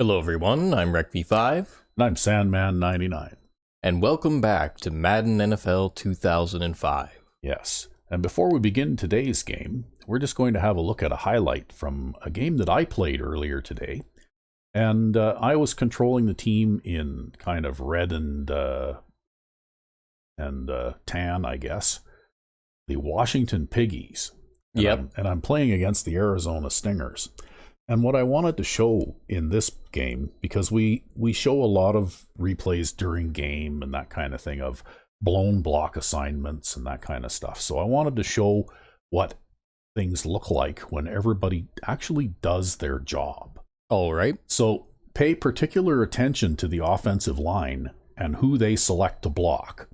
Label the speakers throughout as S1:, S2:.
S1: Hello everyone, I'm RecV5,
S2: And I'm Sandman99.
S1: and welcome back to Madden NFL 2005.
S2: Yes. And before we begin today's game, we're just going to have a look at a highlight from a game that I played earlier today. And I was controlling the team in kind of red and tan, I guess. The Washington Piggies. And I'm playing against the Arizona Stingers. And what I wanted to show in this game, because we show a lot of replays during game and that kind of thing of blown block assignments and that kind of stuff. So I wanted to show what things look like when everybody actually does their job.
S1: All right.
S2: So pay particular attention to the offensive line and who they select to block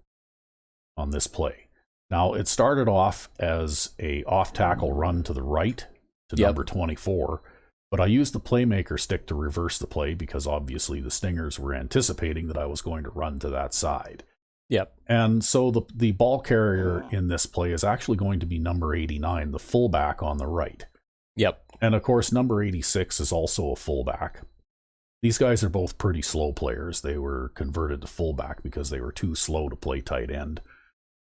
S2: on this play. Now, it started off as a off-tackle run to the right to number 24. But I used the playmaker stick to reverse the play because obviously the Stingers were anticipating that I was going to run to that side.
S1: Yep.
S2: And so the ball carrier in this play is actually going to be number 89, the fullback on the right.
S1: Yep.
S2: And of course, number 86 is also a fullback. These guys are both pretty slow players. They were converted to fullback because they were too slow to play tight end.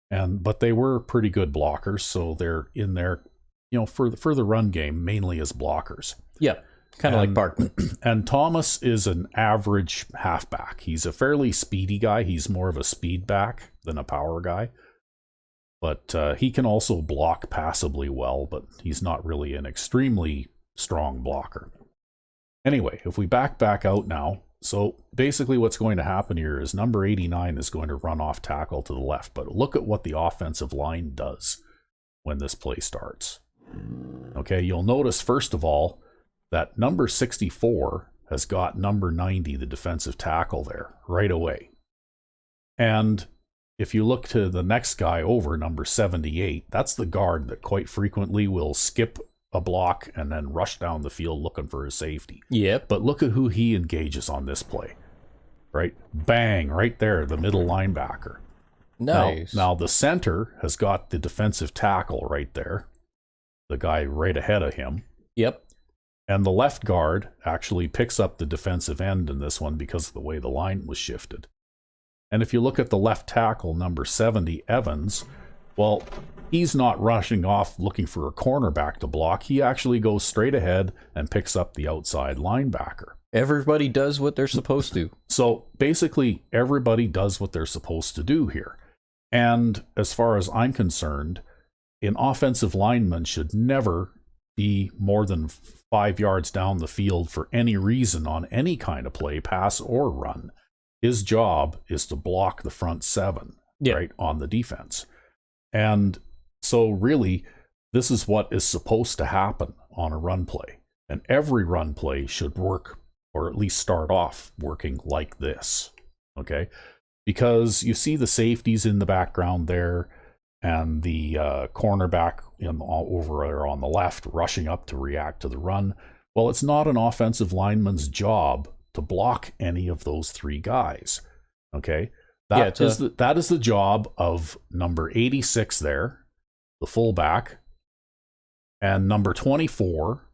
S2: But they were pretty good blockers, so they're in there, for the run game, mainly as blockers.
S1: Yeah, kind of like Barkman.
S2: And Thomas is an average halfback. He's a fairly speedy guy. He's more of a speed back than a power guy. But he can also block passably well, but he's not really an extremely strong blocker. Anyway, if we back out now, so basically what's going to happen here is number 89 is going to run off tackle to the left. But look at what the offensive line does when this play starts. Okay, you'll notice, first of all, that number 64 has got number 90, the defensive tackle, there right away. And if you look to the next guy over, number 78, that's the guard that quite frequently will skip a block and then rush down the field looking for his safety.
S1: Yep.
S2: But look at who he engages on this play. Right? Bang, right there, the middle linebacker.
S1: Nice.
S2: Now the center has got the defensive tackle right there, the guy right ahead of him.
S1: Yep.
S2: And the left guard actually picks up the defensive end in this one because of the way the line was shifted. And if you look at the left tackle, number 70, Evans, well, he's not rushing off looking for a cornerback to block. He actually goes straight ahead and picks up the outside linebacker.
S1: Everybody does what they're supposed to.
S2: So basically, everybody does what they're supposed to do here. And as far as I'm concerned, an offensive lineman should never be more than 5 yards down the field for any reason on any kind of play, pass or run. His job is to block the front seven, right, on the defense. And so really, this is what is supposed to happen on a run play. And every run play should work, or at least start off working like this, okay? Because you see the safeties in the background there, and the cornerback over there on the left rushing up to react to the run. Well, it's not an offensive lineman's job to block any of those three guys. Okay, that is the job of number 86 there, the fullback, and number 24,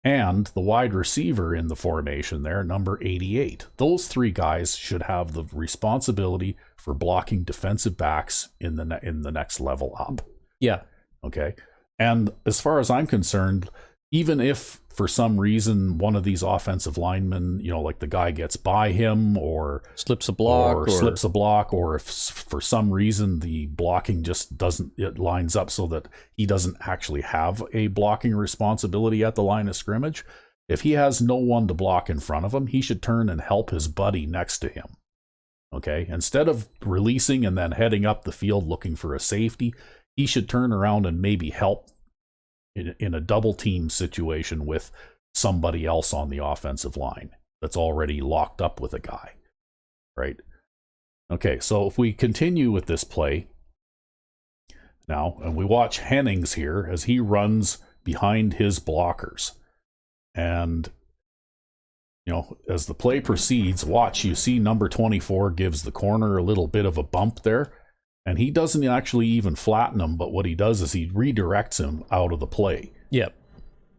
S2: and the wide receiver in the formation there, number 88. Those three guys should have the responsibility for blocking defensive backs in the next level up.
S1: Yeah.
S2: Okay. And as far as I'm concerned, even if for some reason one of these offensive linemen, like the guy gets by him or
S1: slips a block,
S2: or if for some reason the blocking just it lines up so that he doesn't actually have a blocking responsibility at the line of scrimmage, if he has no one to block in front of him, he should turn and help his buddy next to him. Okay, instead of releasing and then heading up the field looking for a safety, he should turn around and maybe help in a double team situation with somebody else on the offensive line that's already locked up with a guy, right? Okay, so if we continue with this play now, and we watch Hennings here as he runs behind his blockers, and as the play proceeds, watch, you see number 24 gives the corner a little bit of a bump there, and he doesn't actually even flatten him, but what he does is he redirects him out of the play.
S1: Yep.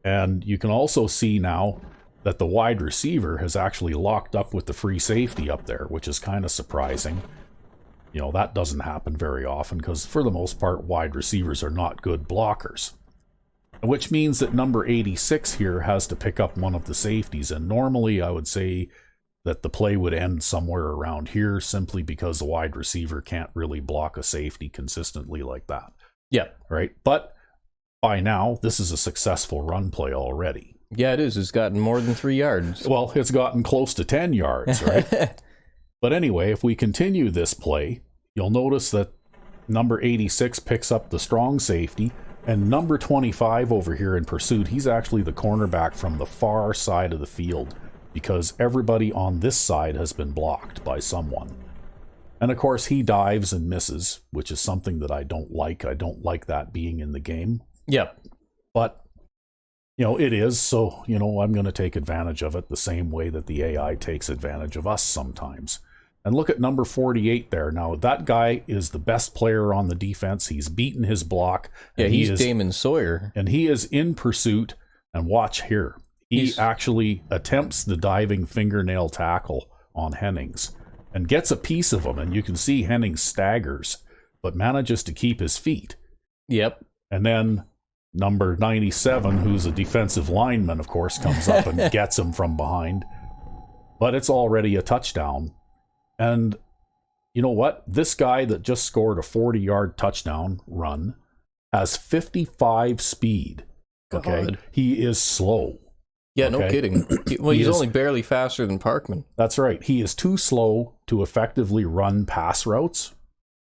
S2: And you can also see now that the wide receiver has actually locked up with the free safety up there, which is kind of surprising. You know, that doesn't happen very often because for the most part, wide receivers are not good blockers. Which means that number 86 here has to pick up one of the safeties. And normally I would say that the play would end somewhere around here simply because the wide receiver can't really block a safety consistently like that.
S1: Yeah.
S2: Right? But by now, this is a successful run play already.
S1: Yeah, it is. It's gotten more than 3 yards.
S2: Well, it's gotten close to 10 yards, right? But anyway, if we continue this play, you'll notice that number 86 picks up the strong safety, and number 25 over here in pursuit, he's actually the cornerback from the far side of the field because everybody on this side has been blocked by someone. And of course, he dives and misses, which is something that I don't like. I don't like that being in the game.
S1: Yep.
S2: But you know, it is, so, you know, I'm going to take advantage of it the same way that the AI takes advantage of us sometimes. And look at number 48 there. Now, that guy is the best player on the defense. He's beaten his block.
S1: Yeah, he's Damon Sawyer.
S2: And he is in pursuit. And watch here. He actually attempts the diving fingernail tackle on Hennings and gets a piece of him. And you can see Hennings staggers, but manages to keep his feet.
S1: Yep.
S2: And then number 97, who's a defensive lineman, of course, comes up and gets him from behind. But it's already a touchdown. And you know what? This guy that just scored a 40-yard touchdown run has 55 speed. Okay?
S1: God.
S2: He is slow.
S1: Yeah,
S2: okay?
S1: no kidding. Well, he's only barely faster than Parkman.
S2: That's right. He is too slow to effectively run pass routes.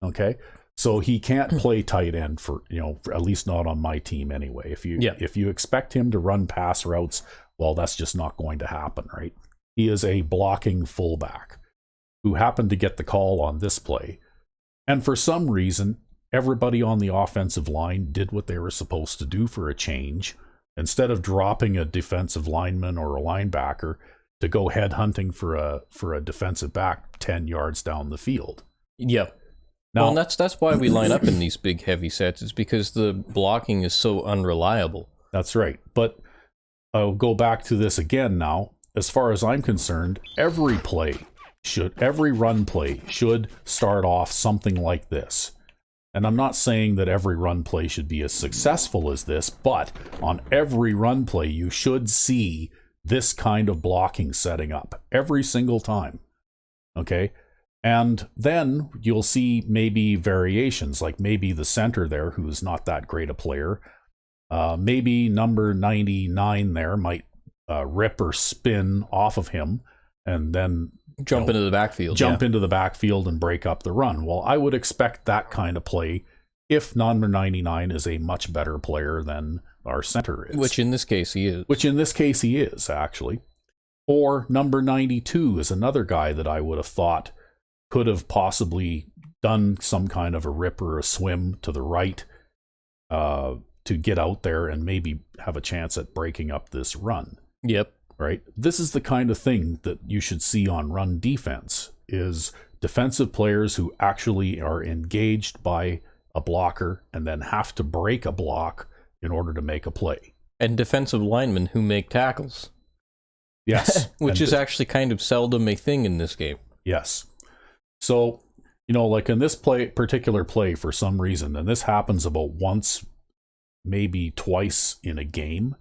S2: Okay? So he can't play tight end for, you know, at least not on my team anyway. If you expect him to run pass routes, well, that's just not going to happen, right? He is a blocking fullback who happened to get the call on this play. And for some reason, everybody on the offensive line did what they were supposed to do for a change. Instead of dropping a defensive lineman or a linebacker to go head hunting for a defensive back 10 yards down the field.
S1: Yep. Now, well, that's why we line up in these big heavy sets. It's because the blocking is so unreliable.
S2: That's right. But I'll go back to this again now. As far as I'm concerned, every run play should start off something like this. And I'm not saying that every run play should be as successful as this, but on every run play, you should see this kind of blocking setting up every single time. Okay? And then you'll see maybe variations, like maybe the center there, who's not that great a player. Maybe number 99 there might rip or spin off of him and then
S1: jump into the backfield.
S2: Into the backfield and break up the run. Well, I would expect that kind of play if number 99 is a much better player than our center is.
S1: Which in this case he is. Actually. Or number 92 is another guy that I would have thought could have possibly done some kind of a rip or a swim to the right to get out there and maybe have a chance at breaking up this run. Yep.
S2: Right? This is the kind of thing that you should see on run defense, is defensive players who actually are engaged by a blocker and then have to break a block in order to make a play.
S1: And defensive linemen who make tackles.
S2: Yes.
S1: Which is actually kind of seldom a thing in this game.
S2: Yes. So, you know, like in this particular play, for some reason, and this happens about once, maybe twice in a game,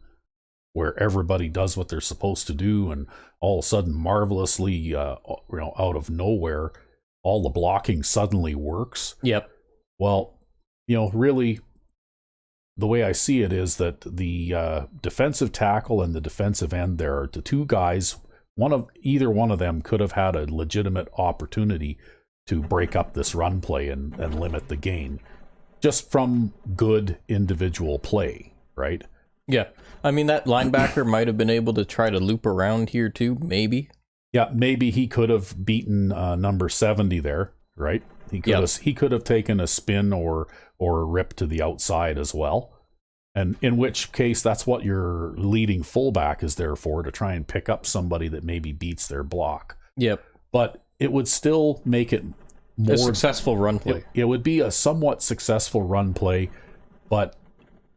S2: where everybody does what they're supposed to do, and all of a sudden, marvelously, out of nowhere, all the blocking suddenly works.
S1: Yep.
S2: Well, you know, really, the way I see it is that the defensive tackle and the defensive end there are the two guys. Either one of them could have had a legitimate opportunity to break up this run play and limit the gain just from good individual play, right?
S1: Yeah. I mean, that linebacker might have been able to try to loop around here too, maybe.
S2: Yeah, maybe he could have beaten number 70 there, right? He could have taken a spin or a rip to the outside as well. And in which case, that's what your leading fullback is there for, to try and pick up somebody that maybe beats their block.
S1: Yep.
S2: But it would still make it more
S1: a successful run play.
S2: It would be a somewhat successful run play, but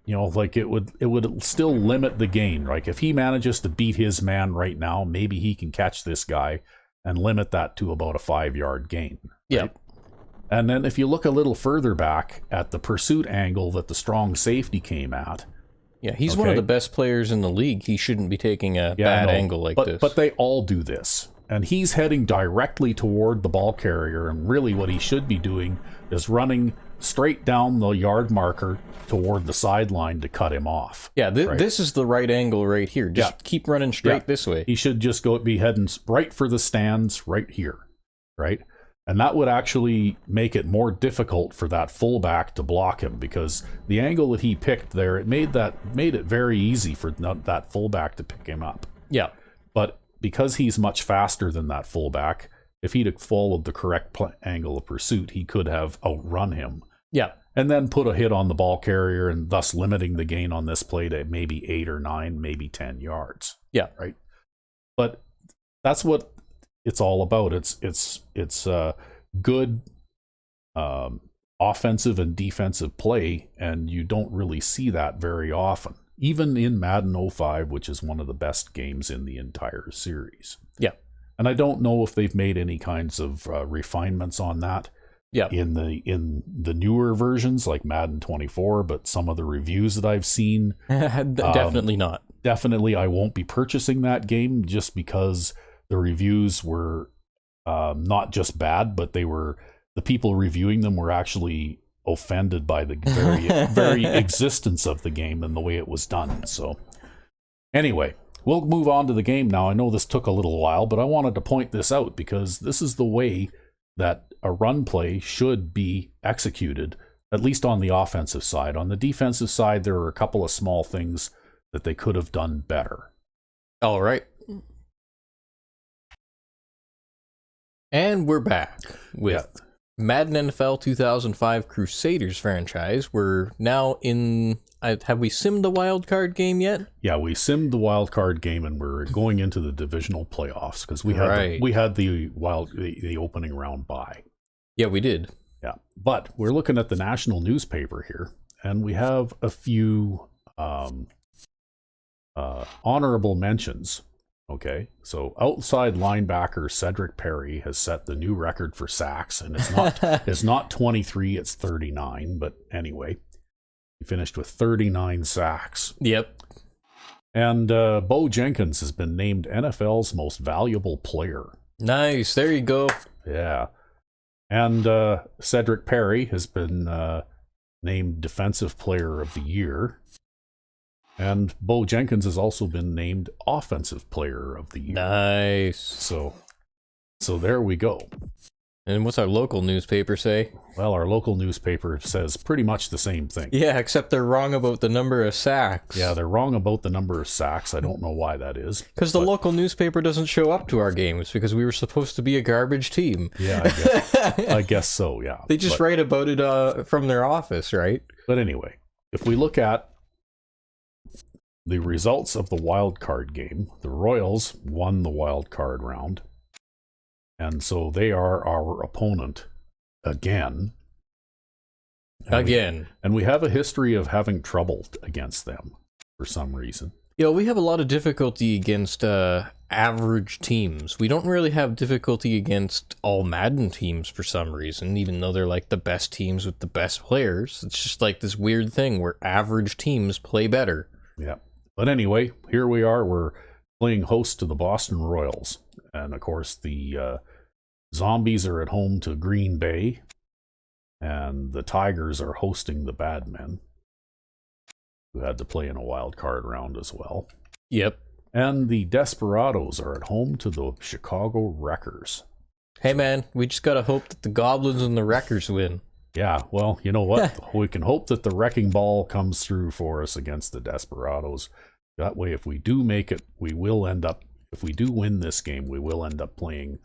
S2: like it would still limit the gain. Like if he manages to beat his man right now, maybe he can catch this guy and limit that to about a 5-yard gain. Right?
S3: Yeah.
S2: And then if you look a little further back at the pursuit angle that the strong safety came at.
S3: Yeah, he's one of the best players in the league. He shouldn't be taking a bad angle like this.
S2: But they all do this. And he's heading directly toward the ball carrier, and really what he should be doing is running straight down the yard marker toward the sideline to cut him off.
S3: Yeah, this is the right angle right here. Just keep running straight this way.
S2: He should just be heading right for the stands right here, right? And that would actually make it more difficult for that fullback to block him, because the angle that he picked there, it made it very easy for that fullback to pick him up.
S3: Yeah.
S2: But because he's much faster than that fullback, if he'd have followed the correct angle of pursuit, he could have outrun him.
S3: Yeah.
S2: And then put a hit on the ball carrier, and thus limiting the gain on this play to maybe 8 or 9, maybe 10 yards.
S3: Yeah.
S2: Right. But that's what it's all about. It's good offensive and defensive play, and you don't really see that very often. Even in Madden 05, which is one of the best games in the entire series.
S3: Yeah.
S2: And I don't know if they've made any kinds of refinements on that in the newer versions like Madden 24, but some of the reviews that I've seen...
S3: Definitely not.
S2: Definitely I won't be purchasing that game, just because the reviews were not just bad, but the people reviewing them were actually offended by the very existence of the game and the way it was done. So anyway, we'll move on to the game now. I know this took a little while, but I wanted to point this out because this is the way that a run play should be executed, at least on the offensive side. On the defensive side, there are a couple of small things that they could have done better.
S3: All right. And we're back with Madden NFL 2005 Crusaders franchise. We're now in... have we simmed the wild card game yet?
S2: Yeah, we simmed the wild card game, and we're going into the divisional playoffs because we had the opening round bye.
S3: Yeah, we did.
S2: Yeah, but we're looking at the national newspaper here, and we have a few honorable mentions. Okay, so outside linebacker Cedric Perry has set the new record for sacks, and it's not 23, it's 39. But anyway, he finished with 39 sacks.
S3: Yep.
S2: And Bo Jenkins has been named NFL's most valuable player.
S3: Nice, there you go.
S2: Yeah. And Cedric Perry has been named Defensive Player of the Year. And Bo Jenkins has also been named Offensive Player of the Year.
S3: Nice.
S2: So there we go.
S3: And what's our local newspaper say?
S2: Well, our local newspaper says pretty much the same thing.
S3: Yeah, except they're wrong about the number of sacks.
S2: Yeah, they're wrong about the number of sacks. I don't know why that is.
S3: Because the local newspaper doesn't show up to our games because we were supposed to be a garbage team.
S2: Yeah, I guess so, yeah.
S3: They just write about it from their office, right?
S2: But anyway, if we look at the results of the wild card game, the Royals won the wild card round. And so they are our opponent again. And we have a history of having trouble against them for some reason.
S3: We have a lot of difficulty against average teams. We don't really have difficulty against all Madden teams for some reason, even though they're like the best teams with the best players. It's just like this weird thing where average teams play better.
S2: Yeah. But anyway, here we are. We're playing host to the Boston Royals. And of course, the Zombies are at home to Green Bay. And the Tigers are hosting the Bad Men, who had to play in a wild card round as well.
S3: Yep.
S2: And the Desperados are at home to the Chicago Wreckers.
S3: Hey man, we just gotta hope that the Goblins and the Wreckers win.
S2: Yeah, well, you know what? We can hope that the Wrecking Ball comes through for us against the Desperados. That way, if we do make it, if we do win this game, we will end up playing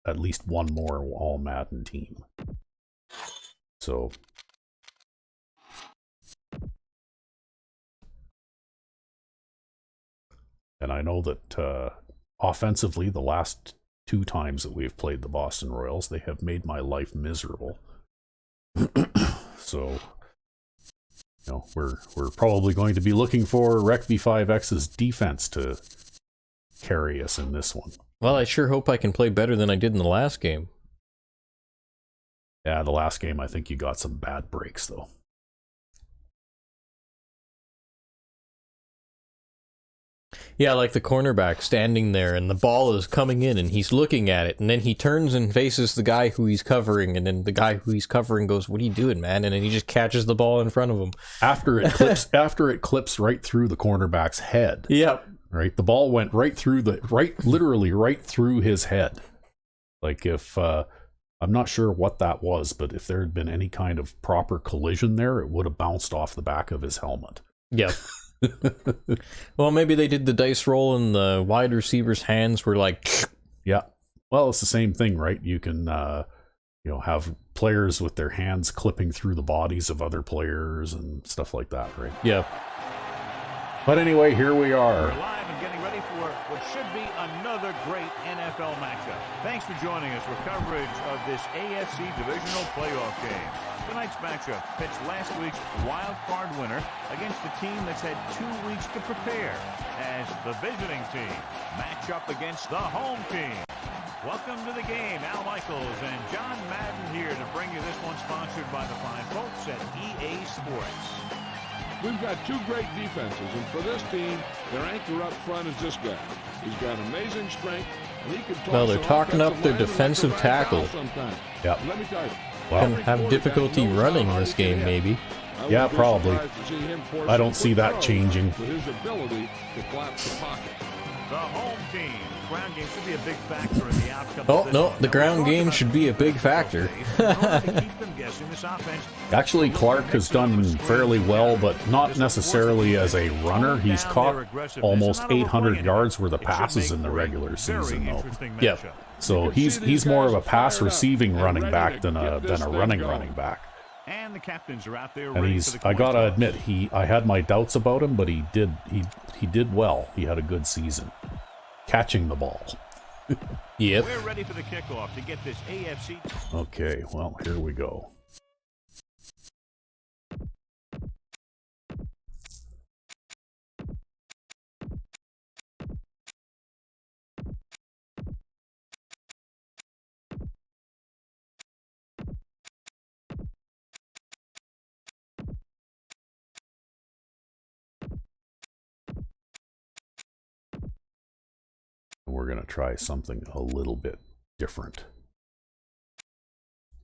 S2: at least one more all Madden team. So, and I know that offensively, the last 2 times that we've played the Boston Royals, they have made my life miserable. So, we're probably going to be looking for Rec V5X's defense to carry us in this one.
S3: Well, I sure hope I can play better than I did in the last game.
S2: Yeah, the last game, I think you got some bad breaks, though.
S3: Yeah, like the cornerback standing there, and the ball is coming in, and he's looking at it, and then he turns and faces the guy who he's covering, and then the guy who he's covering goes, "What are you doing, man?" And then he just catches the ball in front of him.
S2: After it clips right through the cornerback's head.
S3: Yep.
S2: Right, the ball went right through literally right through his head. Like if I'm not sure what that was, but if there had been any kind of proper collision there, it would have bounced off the back of his helmet.
S3: Yep. Well, maybe they did the dice roll and the wide receiver's hands were like...
S2: Yeah. Well, it's the same thing, right? You can, have players with their hands clipping through the bodies of other players and stuff like that, right?
S3: Yeah.
S2: But anyway, here we are.
S4: We're live and getting ready for what should be another great NFL matchup. Thanks for joining us for coverage of this AFC divisional playoff game. Tonight's matchup pits last week's wild card winner against a team that's had 2 weeks to prepare as the visiting team match up against the home team. Welcome to the game. Al Michaels and John Madden here to bring you this one, sponsored by the fine folks at EA Sports.
S5: We've got 2 great defenses, and for this team, their anchor up front is this guy. He's got amazing strength, and he can toss.
S3: Well, they're talking up their defensive tackle.
S2: Yep.
S5: Let me tell you.
S2: Well,
S3: Can have difficulty running this game, maybe.
S2: Yeah, probably. I don't see that changing.
S5: His ability to collapse the pocket.
S4: The home team. Ground game should be a big factor in the outcome.
S3: Oh, no, the ground game should be a big factor.
S2: Actually, Clark has done fairly well, but not necessarily as a runner. He's caught almost 800 yards worth of passes in the regular season, though.
S3: Yep.
S2: So he's more of a pass receiving running back than a running back.
S4: And the captains are out there.
S2: And I gotta admit, I had my doubts about him, but he did well. He had a good season catching the ball.
S3: Yep.
S4: We're ready for the kickoff to get this AFC.
S2: Okay, well, here we go. We're going to try something a little bit different.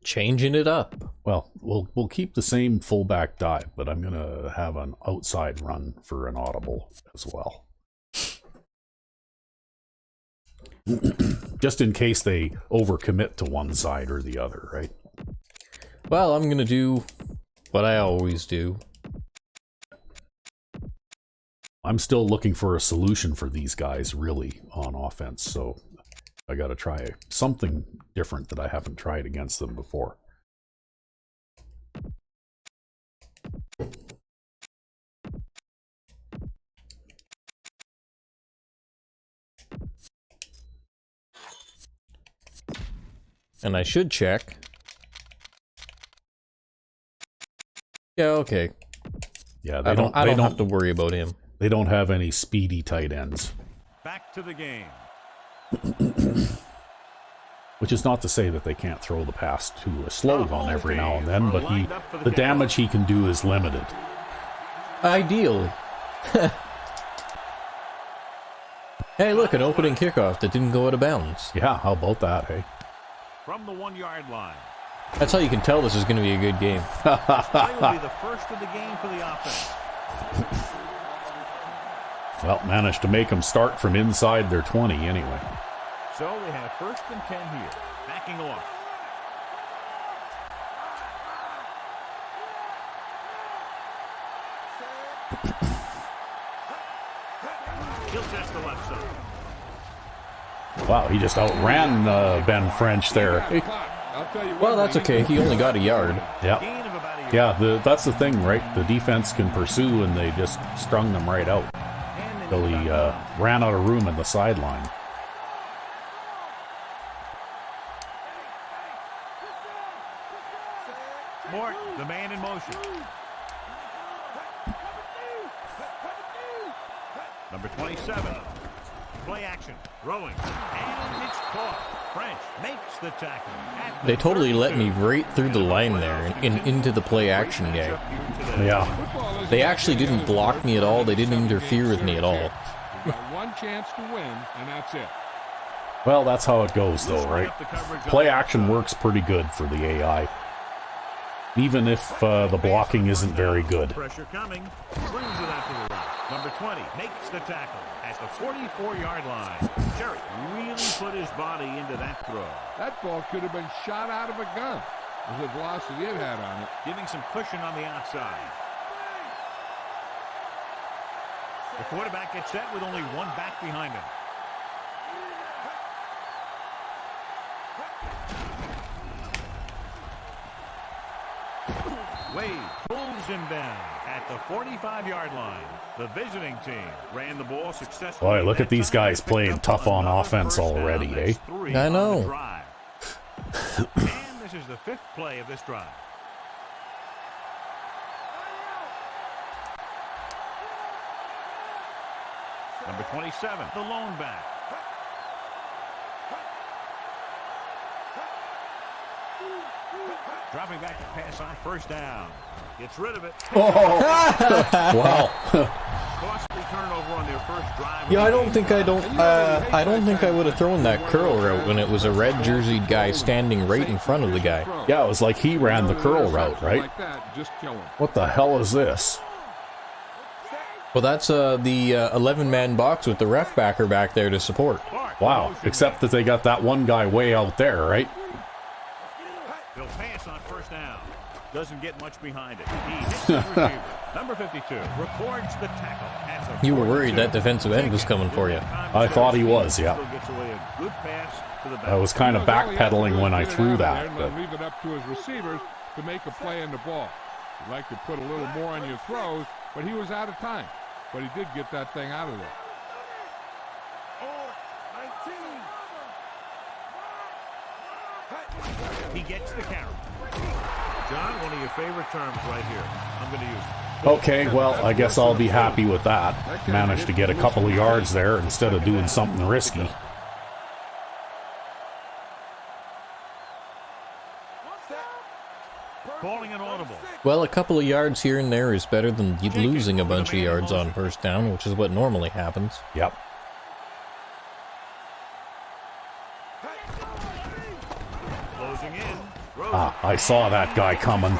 S3: Changing it up.
S2: Well, we'll keep the same fullback dive, but I'm going to have an outside run for an audible as well. Just in case they overcommit to one side or the other, right?
S3: Well, I'm going to do what I always do.
S2: I'm still looking for a solution for these guys, really, on offense. So I got to try something different that I haven't tried against them before.
S3: And I should check. Yeah, okay.
S2: Yeah,
S3: I don't have to worry about him.
S2: They don't have any speedy tight ends.
S4: Back to the game.
S2: Which is not to say that they can't throw the pass to a slow one every now and then, but the damage he can do is limited.
S3: Ideally. Hey, look, an opening kickoff that didn't go out of bounds.
S2: Yeah, how about that, hey?
S4: From the 1-yard line.
S3: That's how you can tell this is going to be a good game.
S4: This play will be the first of the game for the offense.
S2: Well, managed to make them start from inside their 20 anyway.
S4: So they have 1st and 10 here. Backing off. He'll test the left side.
S2: Wow, he just outran Ben French there.
S3: Well, that's okay. He only got a yard.
S2: Yeah.
S4: Gain of about a yard.
S2: Yeah, that's the thing, right? The defense can pursue, and they just strung them right out. Till he ran out of room in the sideline.
S4: Mort, the man in motion. Number 27. Play action. Throwing. And it's caught. French makes the tackle.
S3: They totally let me right through the line there and into the play action game.
S2: Yeah.
S3: They actually didn't block me at all. They didn't interfere with me at all.
S5: You got one chance to win, and that's it.
S2: Well, that's how it goes, though, right? Play action works pretty good for the AI, even if the blocking isn't very good.
S4: Pressure coming. Brings it out to the right. Number 20 makes the tackle at the 44-yard line. Jerry really put his body into that throw.
S5: That ball could have been shot out of a gun with the velocity it had on it.
S4: Giving some cushion on the outside. The quarterback gets set with only one back behind him. Wade pulls him down at the 45-yard line. The visiting team ran the ball successfully.
S2: Boy, look at these guys playing tough on offense already, eh?
S3: I know.
S4: And this is the 5th play of this drive. Number 27, the lone back. Dropping back to pass on first down. Gets rid of it.
S2: Wow.
S4: Costly turnover on their first drive.
S3: Yeah, I don't think I would have thrown that curl route when it was a red jerseyed guy standing right in front of the guy.
S2: Yeah, it was like he ran the curl route, right?
S5: Like that, just kill him.
S2: What the hell is this?
S3: Well, that's the 11-man box with the ref backer back there to support.
S2: Wow, except that they got that one guy way out there, right?
S4: He'll pass on first down. Doesn't get much behind it. He hits the receiver. Number 52 records the tackle.
S3: You were worried that defensive end was coming for you.
S2: I thought he was, yeah.
S4: Gets away a good pass to the back.
S2: I was kind of backpedaling when I threw that.
S5: And
S2: But
S5: then leave it up to his receivers to make a play on the ball. You'd like to put a little more on your throws, but he was out of time. But he did get that thing out of there.
S4: He gets the carry. John, one of your favorite terms right here. I'm going to use it.
S2: okay, well, I guess I'll be happy with that. Managed to get a couple of yards there instead of doing something risky.
S4: Calling an audible.
S3: Well, a couple of yards here and there is better than losing a bunch of yards on first down, which is what normally happens.
S2: Yep.
S4: Closing in.
S2: Ah, I saw that guy coming.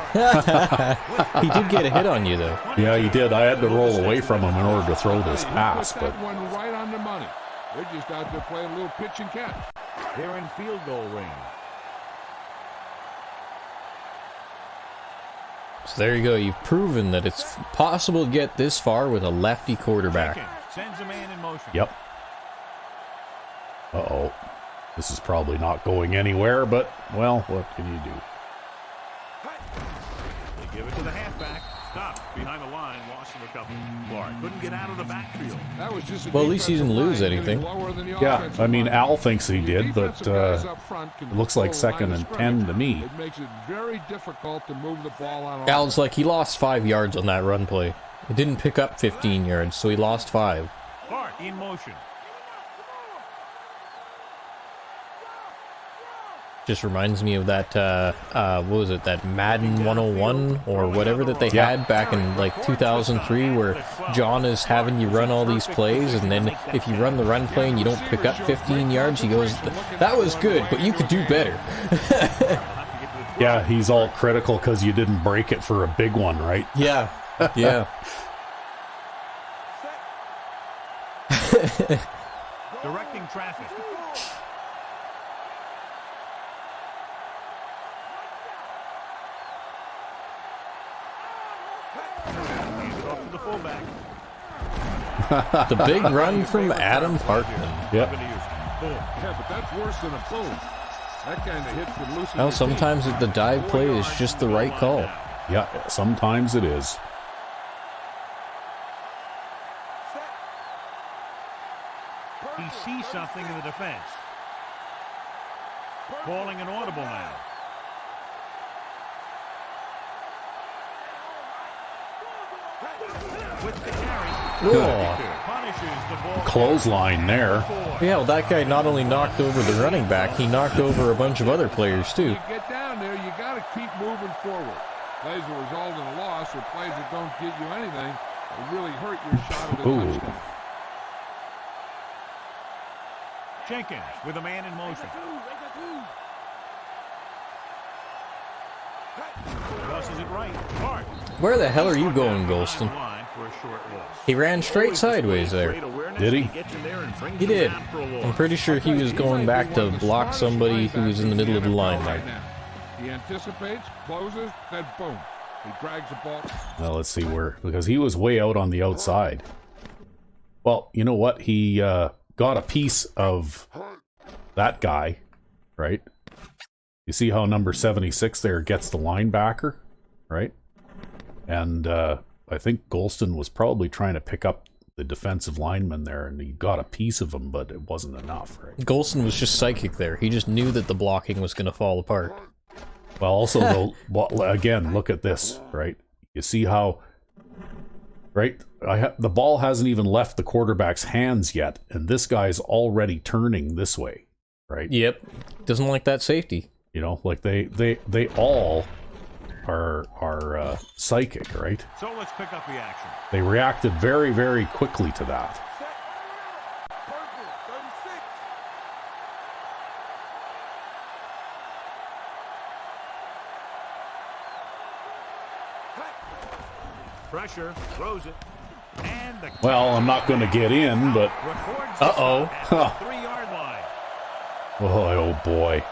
S3: He did get a hit on you, though.
S2: Yeah, he did. I had to roll away from him in order to throw this pass,
S5: Put
S2: but
S5: that one right on the money. They're just out there playing a little pitch and catch.
S4: They're in field goal range.
S3: So there you go. You've proven that it's possible to get this far with a lefty quarterback.
S4: Sends a man in motion.
S2: yep. Uh-oh. This is probably not going anywhere, but, well, what can you do?
S4: They give it to the halfback. Stopped behind the line. Lost him a couple. Clark couldn't get out of the backfield.
S5: That was just a
S3: Well, at least he didn't
S5: defensive
S3: lose
S5: line
S3: anything.
S5: getting lower than the
S2: Yeah,
S5: offensive
S2: I mean,
S5: line.
S2: Al thinks he
S5: The
S2: did, but
S5: defensive guys up front can
S2: it looks like
S5: control the
S2: second
S5: line
S2: and
S5: of
S2: 10 to me.
S5: It makes it very difficult to move the ball on offense.
S3: Al's like, he lost 5 yards on that run play. It didn't pick up 15 yards, so he lost 5.
S4: Clark in motion.
S3: Just reminds me of that, what was it, that Madden 101 or whatever that they had back in like 2003 where John is having you run all these plays, and then if you run the run play and you don't pick up 15 yards, he goes, that was good, but you could do better.
S2: Yeah, he's all critical because you didn't break it for a big one, right?
S3: Yeah, yeah.
S4: Directing traffic. Hands it off to the fullback.
S3: The big run from Adam Hartman.
S2: Yep.
S5: Yeah, but that's worse than a boom. That kind of hit could loosen
S3: Well,
S5: your
S3: sometimes the dive play is just the right call.
S2: Yeah, sometimes it is.
S4: He sees something in the defense. Calling an audible now. With the carry,
S3: Oh.
S4: punishes the ball.
S2: Clothesline there.
S3: Yeah, well, that guy not only knocked over the running back, he knocked over a bunch of other players, too.
S5: You get down there, you got to keep moving forward. Plays that result in a loss or plays that don't get you anything will really hurt your shot at a touchdown.
S4: Jenkins with a man in motion. Crosses it right. Hart.
S3: Where the hell are you going, Golston?
S4: Line for a short loss.
S3: He ran straight sideways there.
S2: Did he?
S4: Gets in there and brings
S3: He
S4: them
S3: did.
S4: down for a loss.
S3: I'm pretty sure he was going back to block somebody who was in the middle of the line there.
S5: He anticipates, closes, then boom. He drags the ball.
S2: Well, let's see where, because he was way out on the outside. Well, you know what? He got a piece of that guy, right? You see how number 76 there gets the linebacker, right? And I think Golston was probably trying to pick up the defensive lineman there, and he got a piece of him, but it wasn't enough, right?
S3: Golston was just psychic there. He just knew that the blocking was going to fall apart.
S2: Well, also, though, again, look at this, right? You see how, right? The ball hasn't even left the quarterback's hands yet, and this guy's already turning this way, right?
S3: Yep. Doesn't like that safety.
S2: You know, like they all are psychic, right?
S4: So let's pick up the action.
S2: They reacted very, very quickly to that.
S4: Pressure, throws it, and the
S2: Well, I'm not going to get in, but
S4: records the
S3: Uh-oh.
S4: stop at the 3-yard line.
S2: oh boy.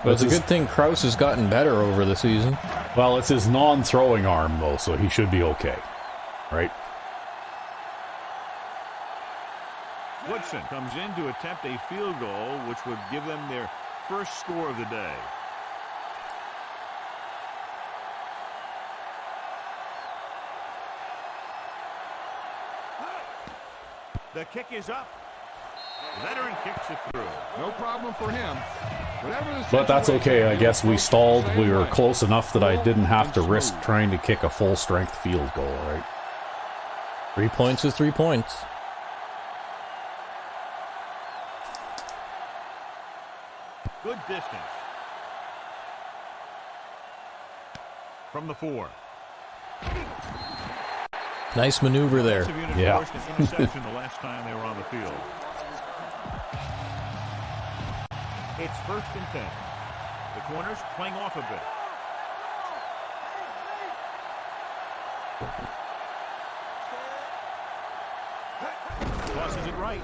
S3: But it's a good thing Krause has gotten better over the season.
S2: Well, it's his non-throwing arm, though, so he should be okay, right?
S4: Woodson comes in to attempt a field goal, which would give them their first score of the day. The kick is up. Veteran kicks it through.
S5: No problem for him.
S2: But that's okay. I guess we stalled. We were close enough that I didn't have to risk trying to kick a full-strength field goal, right?
S3: 3 points is 3 points.
S4: Good distance. From the 4.
S3: Nice maneuver there.
S2: Yeah.
S4: Interception the last time they were on the field. It's 1st and 10. The corners playing off a bit. Tosses it right.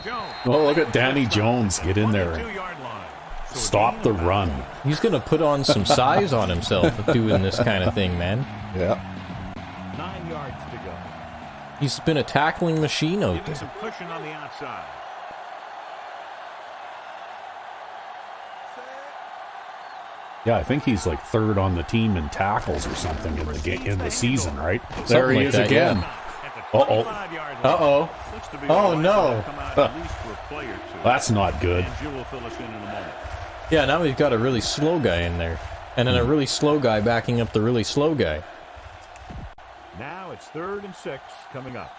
S4: Jones.
S2: Oh, look at Danny Jones get in there.
S4: 22-yard line. So
S2: Stop the run.
S3: He's going to put on some size on himself doing this kind of thing, man.
S2: Yeah.
S4: 9 yards to go.
S3: He's been a tackling machine out
S4: Giving
S3: there.
S4: some cushion on the outside.
S2: Yeah, I think he's like 3rd on the team in tackles or something in the season, right? There he
S3: like
S2: is
S3: that,
S2: again.
S4: At the
S2: Uh-oh.
S4: 25-yard line.
S3: Uh-oh.
S4: Looks to be
S3: Oh,
S4: one
S3: no.
S4: that'll come out at least for a play or two.
S2: That's not good.
S4: And Jill will fill us in a moment.
S3: Yeah, now we've got a really slow guy in there. And then a really slow guy backing up the really slow guy.
S4: Now it's 3rd and 6 coming up.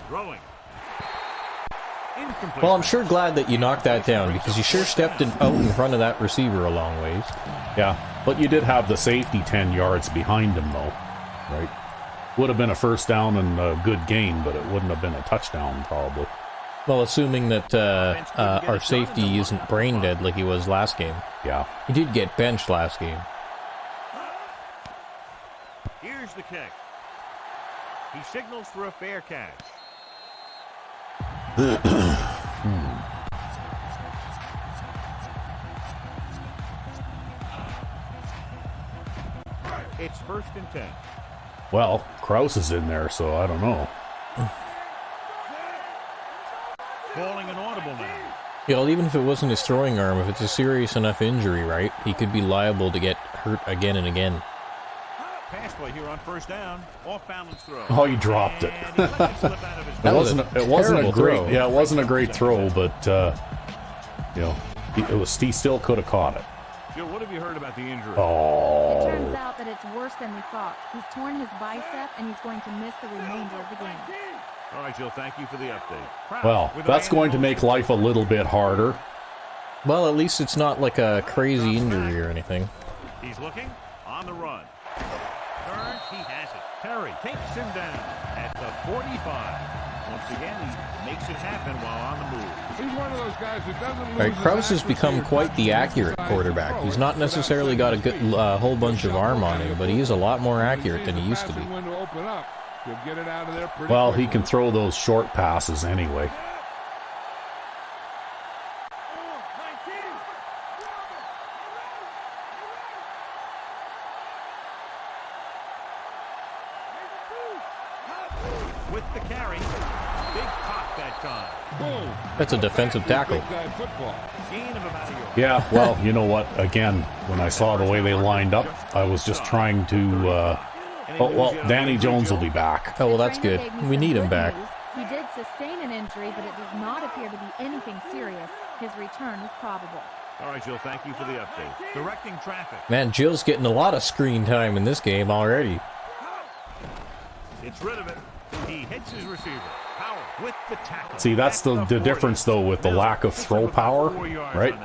S4: Throwing. Incomplete.
S3: Well, I'm sure glad that you knocked that down because you sure stepped out in front of that receiver a long ways.
S2: Yeah, but you did have the safety 10 yards behind him, though, right? Would have been a first down and a good gain, but it wouldn't have been a touchdown, probably.
S3: Well, assuming that our safety isn't brain dead like he was last game.
S2: Yeah.
S3: He did get benched last game.
S4: Here's the kick. He signals for a fair catch. It's 1st and 10.
S2: Well, Krause is in there, so I don't know.
S4: Calling an audible now.
S3: Yeah, well, even if it wasn't his throwing arm, if it's a serious enough injury, right, he could be liable to get hurt again and again.
S4: Pass play here on first down. Off balance throw.
S2: Oh, he dropped it.
S4: And he let it slip out of his
S2: It wasn't a great
S3: throw.
S2: Yeah, it wasn't a great throw, but you know, he still could have caught it.
S4: Jill, what have you heard about the injury?
S6: It
S2: Oh.
S6: turns out that it's worse than we thought. He's torn his bicep, and he's going to miss the remainder of the game.
S4: All right, Jill, thank you for the update.
S2: Well, that's going to make life a little bit harder.
S3: Well, at least it's not like a crazy injury or anything.
S4: He's looking on the run. Turns, he has it. Terry takes him down at the 45. Once again, he makes it happen while on the move.
S5: He's one of those guys that doesn't lose.
S3: Right, Kraus has become quite the accurate quarterback. He's not necessarily got a good whole bunch of arm on him, but he is a lot more accurate than he used to be.
S2: Well, he can throw those short passes anyway.
S4: With the carry, big pop that time.
S5: Boom.
S3: That's a defensive tackle.
S4: Gain of about a yard.
S2: Yeah, well, you know what? Again, when I saw the way they lined up, I was just trying to. Oh, well, Danny Jones will be back.
S3: Oh, well, that's
S6: The trainer
S3: good.
S6: gave me
S3: We
S6: some
S3: need him
S6: good
S3: back.
S6: news. He did sustain an injury, but it does not appear to be anything serious. His return is probable.
S4: All right, Jill, thank you for the update. Directing traffic.
S3: Man, Jill's getting a lot of screen time in this game already.
S4: It's rid of it. He hits his receiver. Power with the tackle.
S2: See, that's the difference, though, with the lack of throw power, right?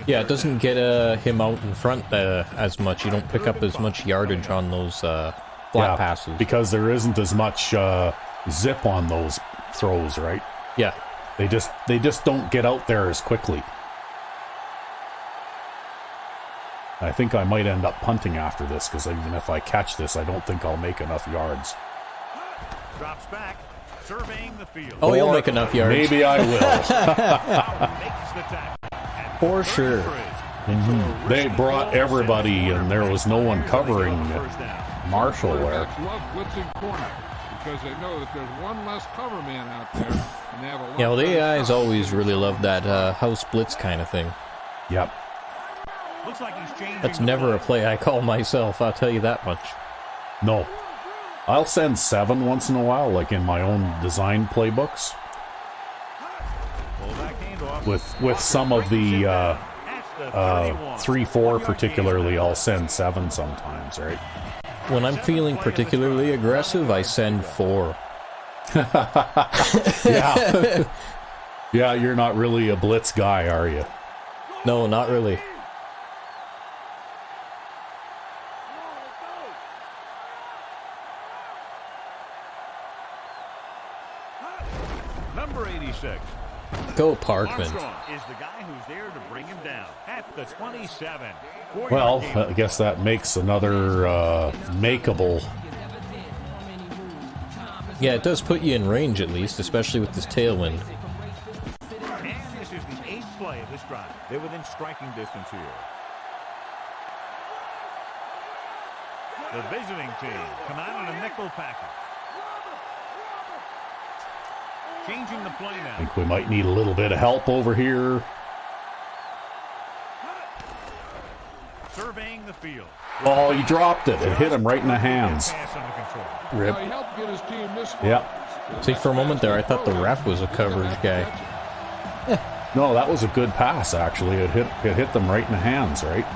S3: Yeah, it doesn't get him out in front as much. You don't pick up as much yardage on those flat passes.
S2: Because there isn't as much zip on those throws, right?
S3: Yeah.
S2: They just don't get out there as quickly. I think I might end up punting after this, because even if I catch this, I don't think I'll make enough yards.
S4: Drops back, surveying the field.
S3: Oh, you'll make enough yards.
S2: Maybe I will.
S4: Makes the tackle. At
S3: For sure.
S4: 33.
S2: They brought everybody, and there was no one covering
S4: First down.
S2: Marshall there.
S5: Love blitzing corner because they know that there's one less cover man out there, and they have a lot
S3: Yeah, well, the
S5: of
S3: AIs always really love that house blitz kind of thing.
S2: Yep.
S4: Looks like he's changing.
S3: That's
S4: the
S3: never a
S4: play.
S3: play I call myself, I'll tell you that much.
S2: No. I'll send 7 once in a while, like in my own design playbooks.
S4: Fullback handoff.
S2: With some of the
S4: At the 31.
S2: 3-4 particularly, I'll send 7 sometimes, right?
S3: When I'm feeling particularly aggressive, I send 4.
S2: Yeah. Yeah, you're not really a blitz guy, are you?
S3: No, not really.
S4: Number 86.
S3: Go Parkman.
S4: Armstrong is the guy who's there to bring him down at the 27.
S2: Well, I guess that makes another makeable.
S3: Yeah, it does put you in range at least, especially with this tailwind.
S4: And this is the 8th play of this drive. They're within striking distance here. The visiting team come out in a nickel package. Changing the play
S2: I
S4: now.
S2: think we might need a little bit of help over here.
S4: Surveying the field.
S2: Oh, he dropped it. It hit him right in the hands.
S4: Pass under control.
S2: Rip.
S5: He helped get his team this far.
S2: Yep.
S3: See, for a moment there, I thought the ref was a coverage guy.
S2: No, that was a good pass, actually. It hit them right in the hands, right?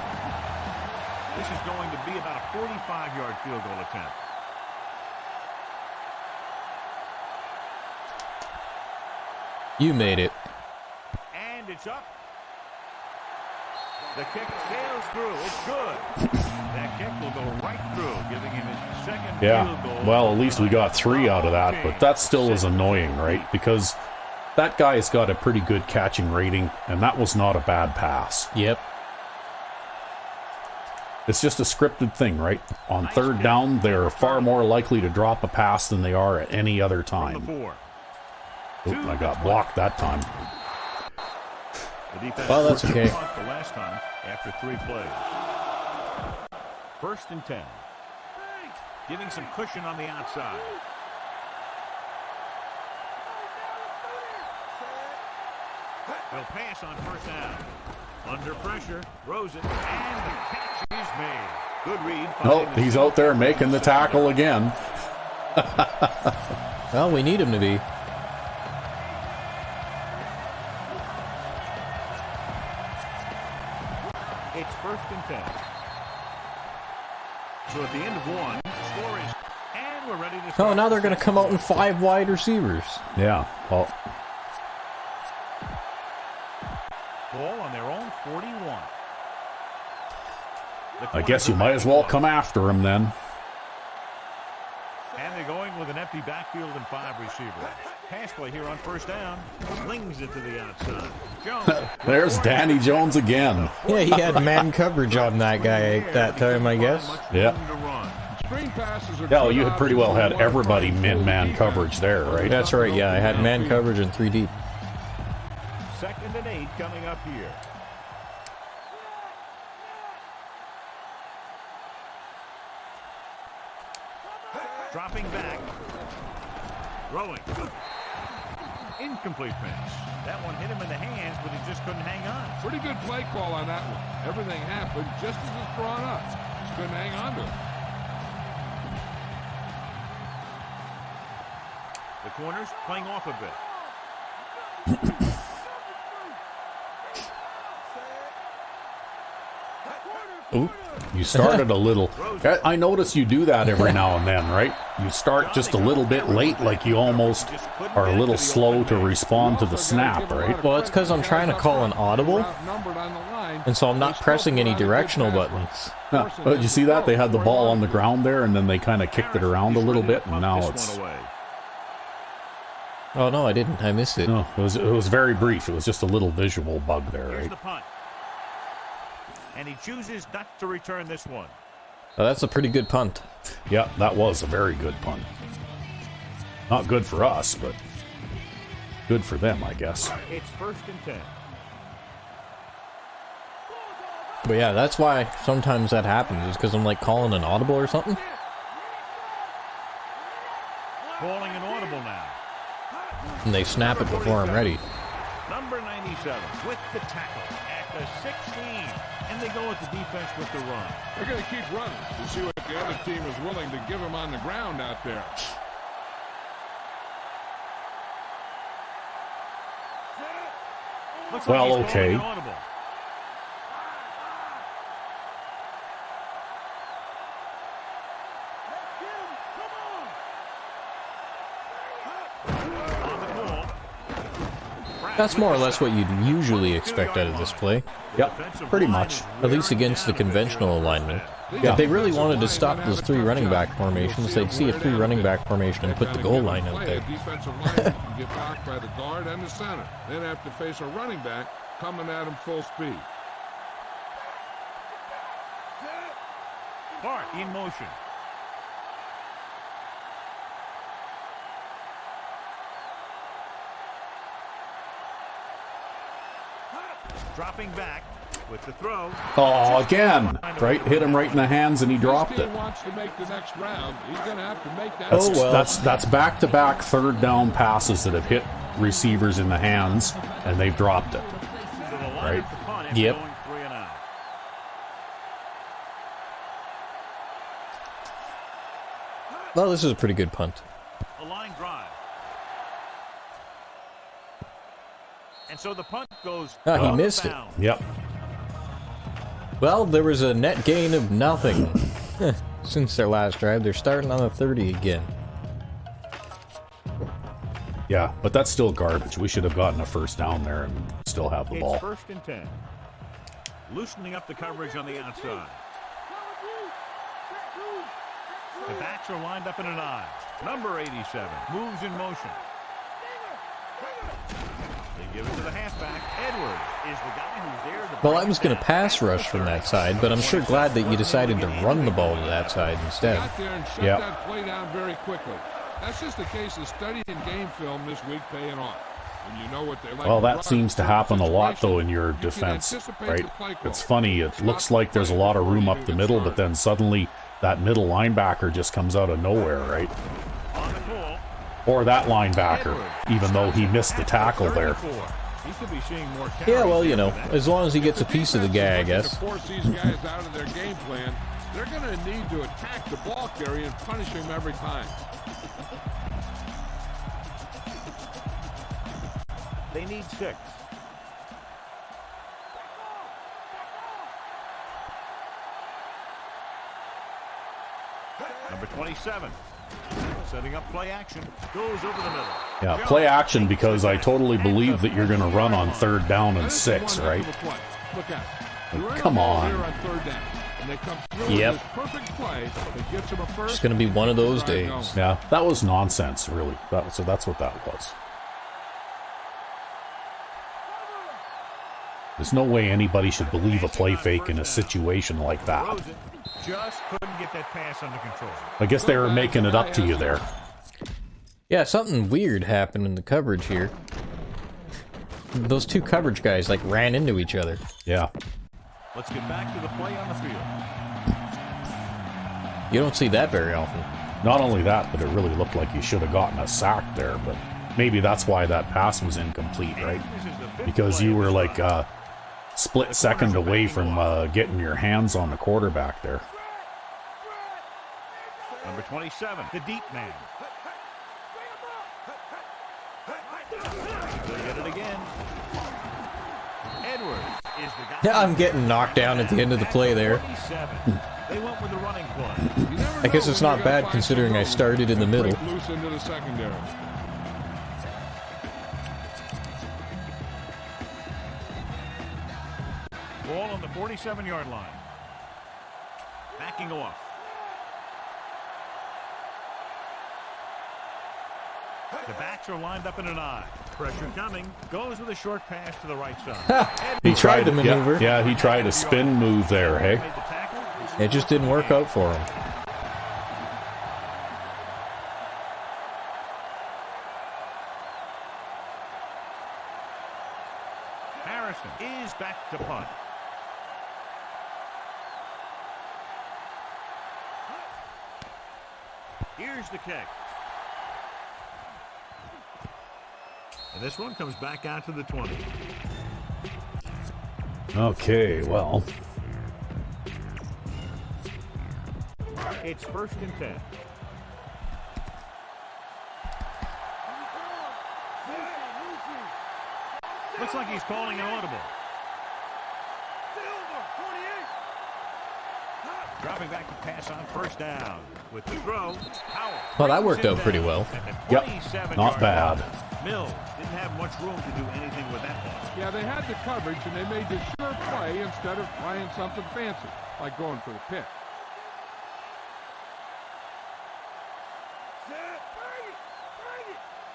S4: This is going to be about a 45-yard field goal attempt.
S3: You made it.
S4: And it's up. The kick sails through. It's good. That kick will go right through, giving him his second field
S2: Yeah.
S4: goal.
S2: Well, at least we got 3 out of that, but that still is annoying, right? Because that guy's got a pretty good catching rating, and that was not a bad pass.
S3: Yep.
S2: It's just a scripted thing, right? On 3rd down, they're far more likely to drop a pass than they are at any other
S4: From the
S2: time.
S4: 4.
S2: Oop, I got blocked that time.
S4: The defense
S3: Well, that's okay.
S4: punt the last time after 3 plays. 1st and 10. Giving some cushion on the outside. They'll pass on 1st down. Under pressure, throws it, and the catch is made. Good read.
S2: Nope, he's out there making the tackle again.
S3: Well, we need him to be.
S4: It's 1st and 10. So at the end of one, score is, and we're ready to start.
S3: Oh, now they're going to come out in 5 wide receivers.
S2: Yeah, well,
S4: Ball on their own 41.
S2: I guess you might as well come after him then.
S4: And they're going with an empty backfield and 5 receivers. Pass play here on 1st down. Slings it to the outside. Jones.
S2: There's Danny Jones again.
S3: Yeah, he had man coverage on that guy that time, I guess.
S2: Yeah.
S5: Screen passes are
S2: Yeah, well, you had pretty well had everybody man coverage there, right?
S3: That's right, yeah. I had man coverage in 3 deep.
S4: 2nd and 8 coming up here. Dropping back. Throwing. Incomplete pass. That one hit him in the hands, but he just couldn't hang on.
S5: Pretty good play call on that one. Everything happened just as it's brought up. Just couldn't hang on to it.
S4: The corners playing off a bit.
S2: Oop, you started a little. I notice you do that every now and then, right? You start just a little bit late, like you almost are a little slow to respond to the snap, right?
S3: Well, it's because I'm trying to call an audible, and so I'm not pressing any directional buttons.
S2: Huh. Well, did you see that? They had the ball on the ground there, and then they kind of kicked it around a little bit, and now it's...
S3: Oh, no, I didn't. I missed it.
S2: No, it was very brief. It was just a little visual bug there,
S4: Here's
S2: right?
S4: the punt. And he chooses not to return this one.
S3: Oh, that's a pretty good punt.
S2: Yeah, that was a very good punt. Not good for us, but good for them, I guess.
S4: It's 1st and 10.
S3: But yeah, that's why sometimes that happens, is because I'm like calling an audible or something.
S4: Calling an audible now.
S3: And they snap it before I'm ready.
S4: Number 97 with the tackle at the 16. And they go with the defense with the run.
S5: They're going to keep running to see what the other team is willing to give them on the ground out there.
S4: Looks
S2: Well,
S4: like he's
S2: okay.
S4: calling an audible.
S3: That's more or less what you'd usually expect out of this play.
S2: Yep, pretty much.
S3: At least against the conventional alignment.
S2: Yeah.
S3: If they really wanted to stop those 3 running back formations, they'd see a 3 running back formation and put the goal line out there.
S5: Defensive lineman can get blocked by the guard and the center. Then have to face a running back coming at him full speed.
S4: Hart in motion. Dropping back with the throw.
S2: Oh, again, right? Hit him right in the hands, and he dropped it.
S5: Wants to make the next round. He's going to have to make that.
S2: That's,
S3: Oh, well.
S2: that's back-to-back 3rd down passes that have hit receivers in the hands, and they've dropped it.
S4: So the line
S2: Right.
S4: up the punt and
S3: Yep.
S4: going 3 and out.
S3: Well, this is a pretty good punt.
S4: A line drive. And so the punt goes.
S3: Ah, he
S4: out of
S3: missed it.
S4: bounds.
S2: Yep.
S3: Well, there was a net gain of nothing since their last drive. They're starting on the 30 again.
S2: Yeah, but that's still garbage. We should have gotten a 1st down there and still have the
S4: It's
S2: ball.
S4: 1st and 10. Loosening up the coverage on the outside. The backs are lined up in an I. Number 87 moves in motion. They give it to the halfback. Edwards is the guy who's there.
S3: Well, I was going to pass rush from that side, but I'm sure glad that you decided to run the ball to that side instead.
S5: Got there and shut
S2: Yep.
S5: that play down very quickly. That's just a case of studying game film this week paying off. When you know what they like.
S2: Well,
S5: to
S2: that
S5: run
S2: seems to
S5: in
S2: happen a lot, though, in
S5: situations,
S2: your
S5: you can
S2: defense,
S5: anticipate
S2: right?
S5: the play call.
S2: It's funny. It looks like there's a lot of room up the middle, but then suddenly that middle linebacker just comes out of nowhere, right?
S4: On the call.
S2: Or that linebacker, even though he missed the tackle there.
S4: 34. He could be seeing more
S3: Yeah, well,
S4: carries
S3: you know,
S4: after that.
S3: as long as he gets a piece of the guy, I guess.
S5: To force these guys out of their game plan, They're going to need to attack the ball carrier and punish him every time.
S4: They need 6. Number 27. Setting up play action. Goes over the middle.
S2: Yeah, play action because I totally believe that you're going to run on 3rd down and 6, right?
S5: Look at
S2: Like, come on.
S3: Yep. It's going to be one of those days.
S2: Yeah, that was nonsense, really. So that's what that was. There's no way anybody should believe a play fake in a situation like that.
S4: Just couldn't get that pass under control.
S2: I guess they were making it up to you there.
S3: Yeah, something weird happened in the coverage here. Those two coverage guys, like, ran into each other.
S2: Yeah.
S4: Let's get back to the play on the field.
S3: You don't see that very often.
S2: Not only that, but it really looked like you should have gotten a sack there, but maybe that's why that pass was incomplete, right? Because you were like a split second away from getting your hands on the quarterback there.
S4: Number 27, the deep man. They get it again. Edwards is the guy.
S3: Yeah, I'm getting knocked down at the end of the play there.
S4: They went with the running play.
S3: I guess it's not bad considering I started in the middle.
S5: Loose into the secondary.
S4: Ball on the 47-yard line. Backing off. The backs are lined up in an eye. Pressure coming. Goes with a short pass to the right side.
S3: He tried to maneuver.
S2: Yeah, he tried a spin move there, hey?
S3: It just didn't work out for him.
S4: Harrison is back to punt. Here's the kick. And this one comes back out to the 20.
S2: Okay, well.
S4: It's 1st and 10. Looks like he's calling an audible. Dropping back to pass on 1st down. With the throw, Howell.
S3: Well, that worked out pretty well.
S2: Yep, not bad.
S4: Mills didn't have much room to do anything with that ball.
S5: Yeah, they had the coverage, and they made the sure play instead of trying something fancy, like going for the pick.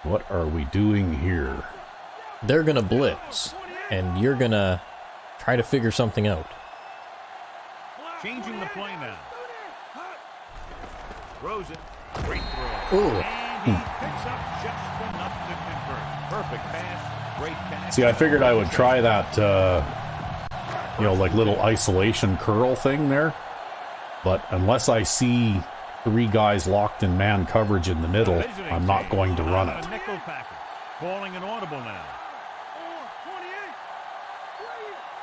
S2: What are we doing here?
S3: They're going to blitz, and you're going to try to figure something out.
S4: Changing the play now. Throws it. Great throw.
S3: Ooh.
S4: And he picks up just enough to convert. Perfect pass. Great pass.
S2: See, I figured I would try that, like little isolation curl thing there. But unless I see 3 guys locked in man coverage in the middle, I'm not going to run it.
S4: Nickel package. Calling an audible now.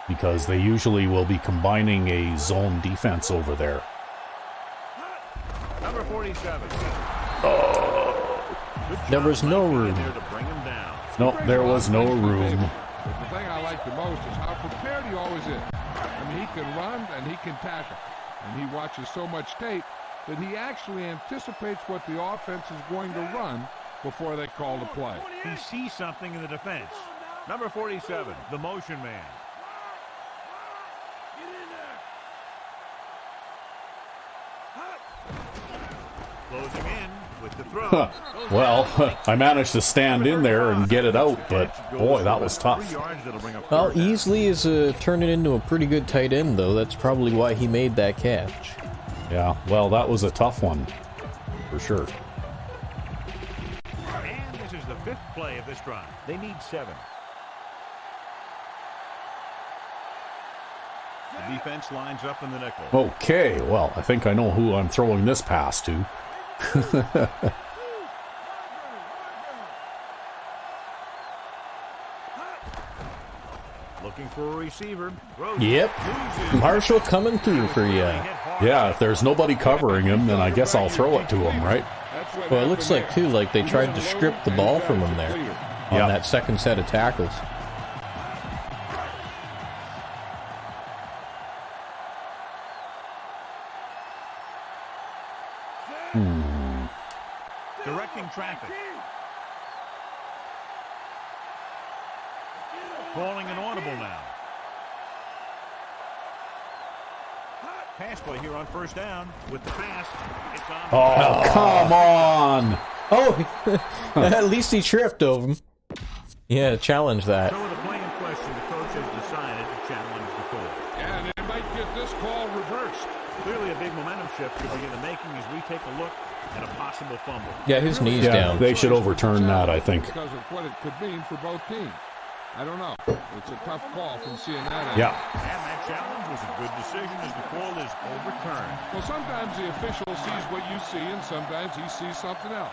S2: Because they usually will be combining a zone defense over there.
S4: Number 47.
S3: There was no room.
S4: There to bring him down.
S2: No, there was no room.
S5: But the thing I like the most is how prepared he always is. I mean, he can run and he can tackle. And he watches so much tape that he actually anticipates what the offense is going to run before they call the play.
S4: He sees something in the defense. Number 47, the motion man. Closing in with the throw.
S2: Well, I managed to stand in there and get it out, but boy, that was tough.
S3: Well, Easley is turning into a pretty good tight end, though. That's probably why he made that catch.
S2: Yeah, well, that was a tough one, for sure.
S4: And this is the 5th play of this drive. They need 7. The defense lines up in the nickel.
S2: Okay, well, I think I know who I'm throwing this pass to.
S4: Looking for a receiver.
S3: Yep. Marshall coming through for you.
S2: Yeah, if there's nobody covering him, then I guess I'll throw it to him, right?
S3: Well, it looks like, too, like they tried to strip the ball from him there on that second set of tackles.
S4: Directing traffic. Calling an audible now. Pass play here on first down with the pass. It's on.
S2: Oh, come on!
S3: Oh, at least he tripped over him. Yeah, challenge that.
S4: So with the play in question, the coach has decided to challenge the call.
S5: Yeah, and they might get this call reversed.
S4: Clearly a big momentum shift could be in the making as we take a look at a possible fumble.
S3: Yeah, his knee's
S2: Yeah,
S3: down.
S2: they should overturn that, I think.
S5: Because of what it could mean for both teams. I don't know. It's a tough call from seeing that.
S2: Yeah.
S4: And that challenge was a good decision as the call is overturned.
S5: Well, sometimes the official sees what you see, and sometimes he sees something else.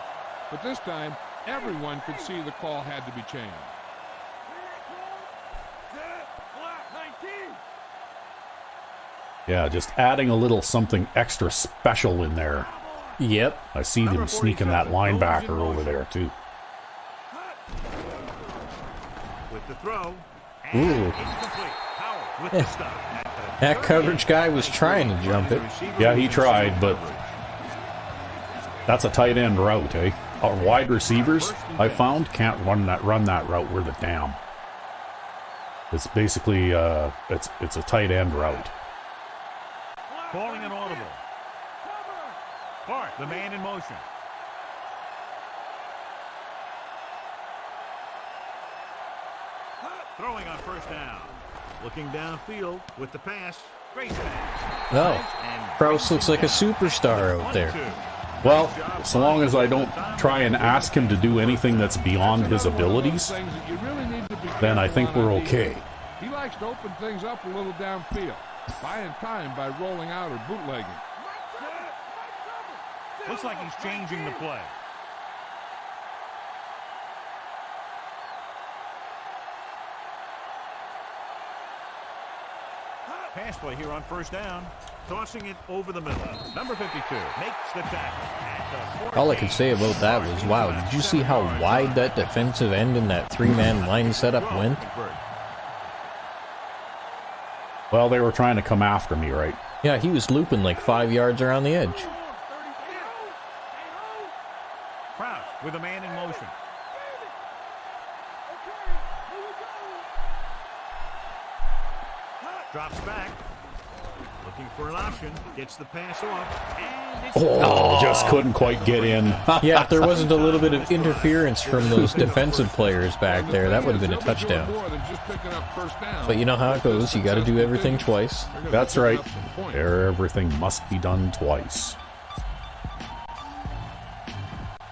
S5: But this time, everyone could see the call had to be changed.
S2: Yeah, just adding a little something extra special in there.
S3: Yep.
S2: I see them sneaking that linebacker over there, too.
S4: With the throw.
S3: Ooh.
S4: Incomplete. Power with the stop.
S3: That coverage guy was trying to jump it.
S2: Yeah, he tried, but that's a tight end route, eh? Our wide receivers, I found, can't run that route worth a damn. It's basically it's a tight end route.
S4: Calling an audible. Clark, the man in motion. Throwing on first down. Looking downfield with the pass. Great pass.
S3: Oh, Kraus looks like a superstar out there.
S2: Well, so long as I don't try and ask him to do anything that's beyond his abilities, then I think we're okay.
S5: He likes to open things up a little downfield, buying time by rolling out or bootlegging.
S4: Looks like he's changing the play. Pass play here on first down. Tossing it over the middle. Number 52 makes the tackle.
S3: All I could say about that was, wow, did you see how wide that defensive end in that three-man line setup went?
S2: Well, they were trying to come after me, right?
S3: Yeah, he was looping like 5 yards around the edge.
S4: Kraus with a man in motion. Drops back. Looking for an option. Gets the pass off. And it's
S2: Just couldn't quite get in.
S3: Yeah, if there wasn't a little bit of interference from those defensive players back there, that would have been a touchdown. But you know how it goes. You got to do everything twice.
S2: That's right. Everything must be done twice.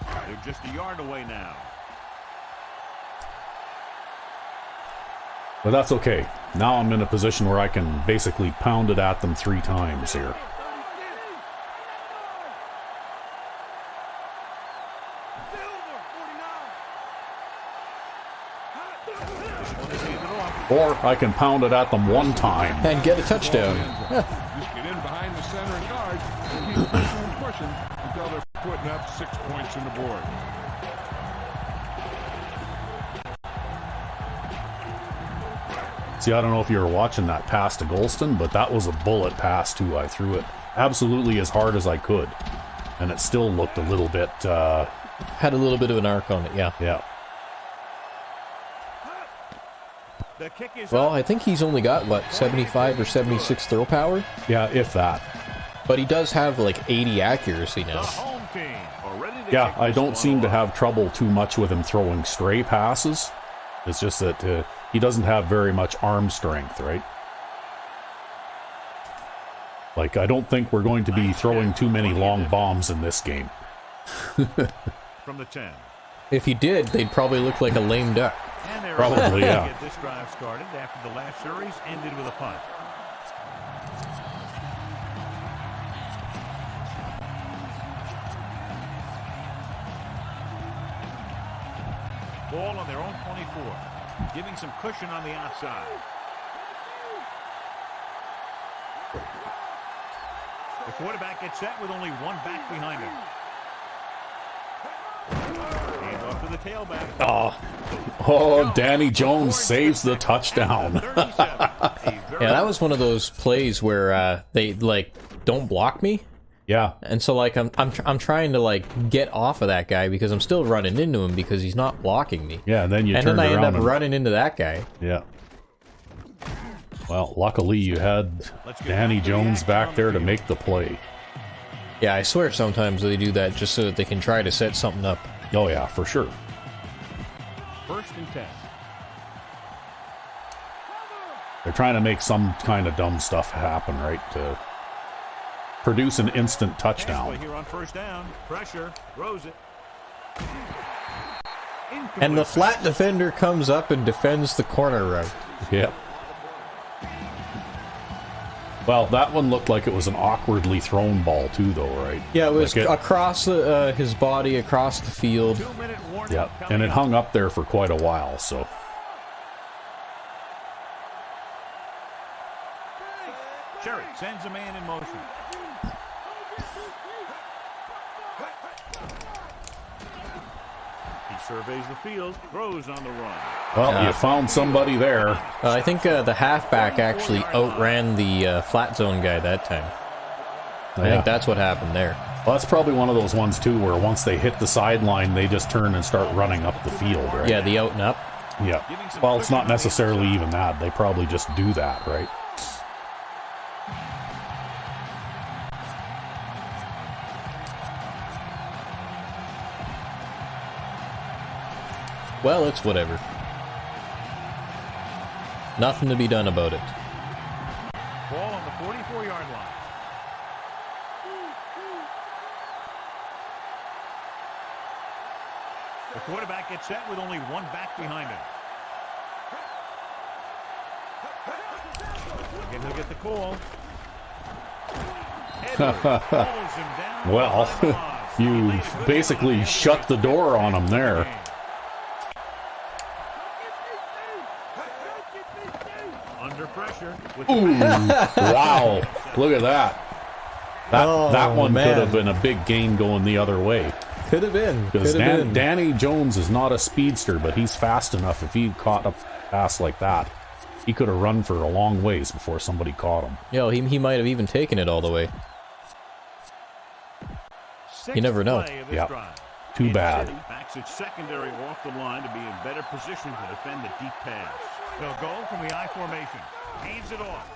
S4: They're just a yard away now.
S2: But that's okay. Now I'm in a position where I can basically pound it at them 3 times here. Or I can pound it at them 1 time.
S3: And get a touchdown.
S5: Just get in behind the center and guard and keep pushing and pushing until they're putting up 6 points on the board.
S2: See, I don't know if you were watching that pass to Golston, but that was a bullet pass, too. I threw it absolutely as hard as I could. And it still looked a little bit...
S3: Had a little bit of an arc on it, yeah.
S2: Yeah.
S4: The kick is
S3: Well, I think he's only got, what, 75 or 76 throw power?
S2: Yeah, if that.
S3: But he does have, like, 80 accuracy
S4: the
S3: now.
S4: home team are ready to
S2: Yeah,
S4: kick
S2: I
S4: this
S2: don't
S4: one
S2: seem to
S4: off.
S2: have trouble too much with him throwing stray passes. It's just that he doesn't have very much arm strength, right? Like, I don't think we're going to be throwing too many long bombs in this game.
S4: From the 10.
S3: If he did, they'd probably look like a lame duck.
S4: And they're
S2: Probably,
S4: able to
S2: yeah.
S4: get this drive started after the last series ended with a punt. Ball on their own 24, giving some cushion on the outside. The quarterback gets set with only one back behind him. Hands off to the tailback.
S2: Oh, Danny Jones saves the touchdown.
S3: Yeah, that was one of those plays where they like don't block me.
S2: Yeah.
S3: And so like I'm trying to like get off of that guy because I'm still running into him because he's not blocking me.
S2: Yeah, and then you
S3: and
S2: turned
S3: then I
S2: around
S3: end up
S2: and
S3: running into that guy.
S2: Yeah. Well, luckily you had Danny Jones back there to make the play.
S3: Yeah, I swear sometimes they do that just so that they can try to set something up.
S2: Oh yeah, for sure.
S4: 1st and 10.
S2: They're trying to make some kind of dumb stuff happen, right? To produce an instant touchdown.
S4: Here on 1st down. Pressure. Throws it.
S3: And the flat defender comes up and defends the corner route.
S2: Yeah. Well, that one looked like it was an awkwardly thrown ball too, though, right?
S3: Yeah, it was
S2: like
S3: across his body, across the field.
S4: 2-minute warning.
S2: Yeah, and it hung up there for quite a while, so.
S4: Sherry sends a man in motion. He surveys the field, throws on the run.
S2: Well, you found somebody there.
S3: I think the halfback actually outran the flat zone guy that time. I think that's what happened there.
S2: Well, that's probably one of those ones, too, where once they hit the sideline, they just turn and start running up the field, right?
S3: Yeah, the out and up.
S2: Yeah. Well, it's not necessarily even that. They probably just do that, right?
S3: Well, it's whatever. Nothing to be done about it.
S4: Ball on the 44-yard line. The quarterback gets set with only one back behind him. Again, he'll get the call.
S2: Well, you basically shut the door on them there.
S4: Under pressure.
S2: Ooh, wow. Look at that. That one
S3: man.
S2: could have been a big gain going the other way.
S3: Could have been.
S2: Because Danny Jones is not a speedster, but he's fast enough. If he caught a pass like that, he could have run for a long ways before somebody caught him.
S3: Yeah, he might have even taken it all the way. You never know.
S2: Yeah. Too bad.
S4: Backs its secondary off the line to be in better position to defend the deep pass. They'll go from the I formation. Hands it off.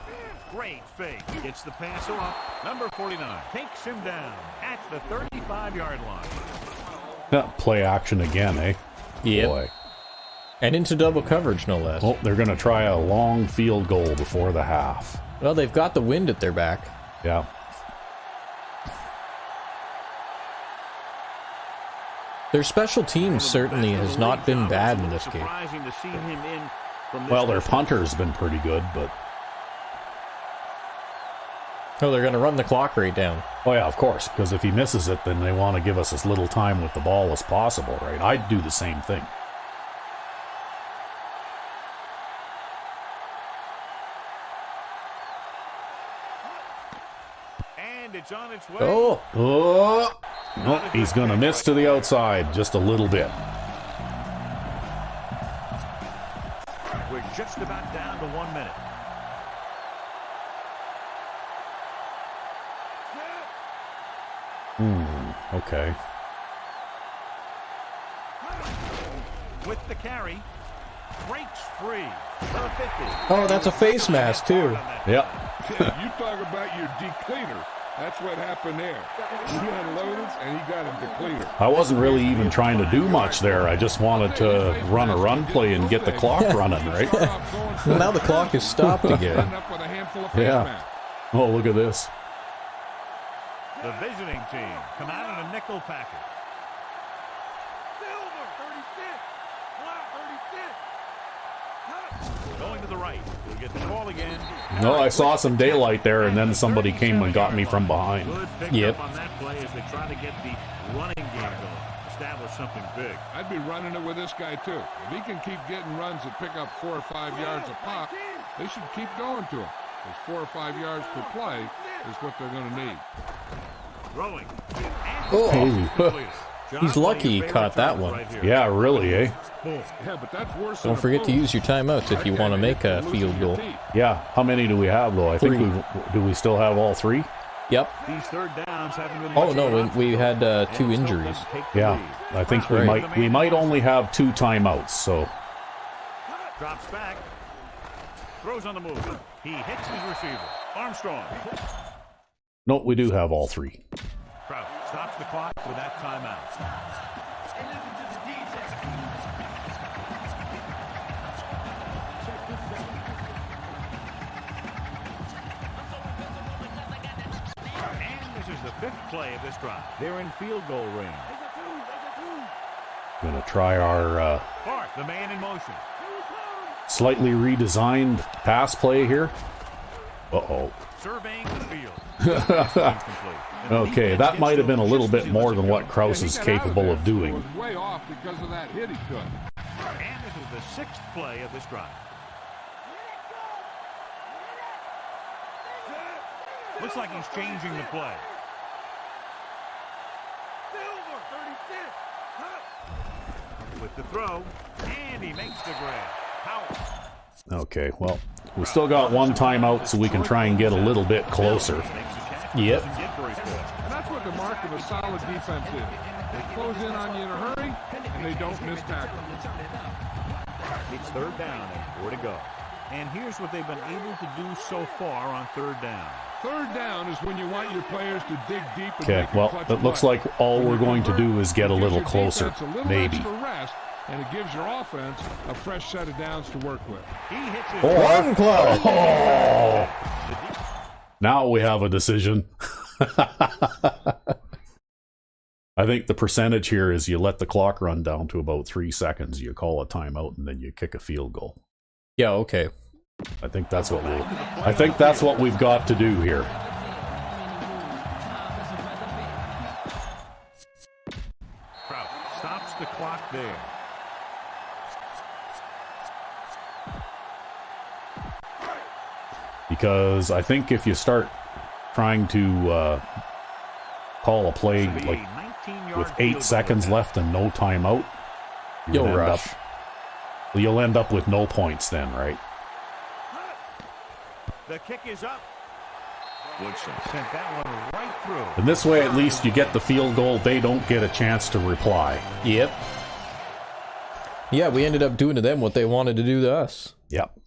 S4: Great fake. Gets the pass off. Number 49 takes him down at the 35-yard line.
S2: Play action again, eh?
S3: Yep.
S2: Boy.
S3: And into double coverage, no less.
S2: Oh, they're going to try a long field goal before the half.
S3: Well, they've got the wind at their back.
S2: Yeah.
S3: Their special teams certainly has not been bad in this game.
S4: Surprising to see him in from this
S2: Well, their punter's been pretty good, but...
S3: Oh, they're going to run the clock rate down.
S2: Oh, yeah, of course, because if he misses it, then they want to give us as little time with the ball as possible, right? I'd do the same thing.
S4: And it's on its way.
S2: Oh, he's going to miss to the outside just a little bit.
S4: We're just about down to 1 minute.
S2: Okay.
S4: With the carry, breaks free. For 50.
S3: Oh, that's a face mask, too.
S2: Yep.
S5: Yeah, you talk about your decleaner. That's what happened there. He unloaded and he got a decleaner.
S2: I wasn't really even trying to do much there. I just wanted to run a run play and get the clock running, right?
S3: Well, now the clock is stopped again.
S5: Up with a handful of face
S2: Yeah.
S5: masks.
S2: Oh, look at this.
S4: The visiting team come out in a nickel package. Going to the right. We'll get the ball again.
S2: No, I saw some daylight there, and then somebody came and got me from behind.
S4: Good pick
S3: Yep.
S4: up on that play as they try to get the running game going. Establish something big.
S5: I'd be running it with this guy, too. If he can keep getting runs that pick up 4 or 5 yards a pop, they should keep going to him. Because 4 or 5 yards per play is what they're going to need.
S4: Throwing.
S2: Oh.
S3: He's lucky he caught that one.
S2: Yeah, really, eh?
S5: Yeah, but that's worse
S3: Don't forget to use your timeouts if you want to make a field goal.
S2: Yeah. How many do we have, though? I think we still have all 3?
S3: Yep.
S4: These third downs haven't been
S3: Oh no, we had 2 injuries.
S2: Yeah, I think we might only have 2 timeouts. So
S4: drops back, throws on the move. He hits his receiver. Armstrong.
S2: no, we do have all 3.
S4: Trout stops the clock with that timeout. The 5th play of this drive. They're in field goal range.
S2: Gonna try our
S4: Clark, the man in motion.
S2: slightly redesigned pass play here. Uh-oh.
S4: Surveying the field.
S2: Okay, that might have been a little bit more than what Kraus is capable of doing.
S5: It was way off because of that hit he took.
S4: And this is the 6th play of this drive. Looks like he's changing the play. With the throw, and he makes the grab. Power.
S2: Okay, well, we still got 1 timeout, so we can try and get a little bit closer.
S3: Yep.
S5: And that's what the mark of a solid defense is. They close in on you in a hurry, and they don't miss tackle.
S4: It's 3rd down and 4 to go. And here's what they've been able to do so far on 3rd down.
S5: 3rd down is when you want your players to dig deep.
S2: Okay, well, it looks like all we're going to do is get a little closer, maybe.
S5: And it gives your offense a fresh set of downs to work with.
S4: He hits it.
S3: Run clock.
S2: Oh! Now we have a decision. I think the percentage here is you let the clock run down to about 3 seconds, you call a timeout, and then you kick a field goal.
S3: Yeah, okay.
S2: I think that's what we've got to do here.
S4: Trout stops the clock there.
S2: Because I think if you start trying to call a play like with 8 seconds left and no timeout, you'll end up with no points then, right?
S4: The kick is up. Woodson sent that one right through.
S2: And this way, at least you get the field goal. They don't get a chance to reply.
S3: Yep. Yeah, we ended up doing to them what they wanted to do to us.
S2: Yep.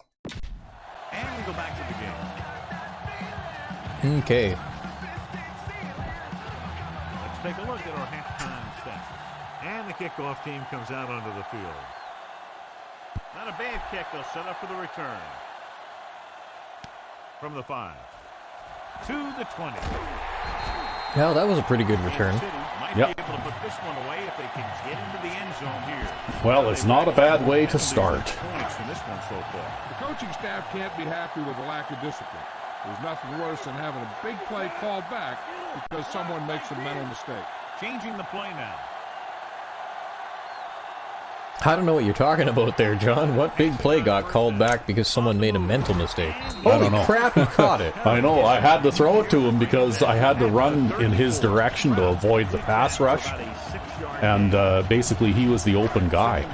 S4: And we go back to the game.
S3: Okay.
S4: Let's take a look at our halftime stats. And the kickoff team comes out onto the field. Not a bad kick. They'll set up for the return. From the 5 to the 20.
S3: Well, that was a pretty good return.
S2: Yep.
S4: Be able to put this one away if they can get into the end zone here.
S2: Well, it's not a bad way to start.
S4: Points in this one so far.
S5: The coaching staff can't be happy with the lack of discipline. There's nothing worse than having a big play called back because someone makes a mental mistake.
S4: Changing the play now.
S3: I don't know what you're talking about there, John. What big play got called back because someone made a mental mistake? Holy crap, he caught it.
S2: I know. I had to throw it to him because I had to run in his direction to avoid the pass rush. And basically, he was the open guy.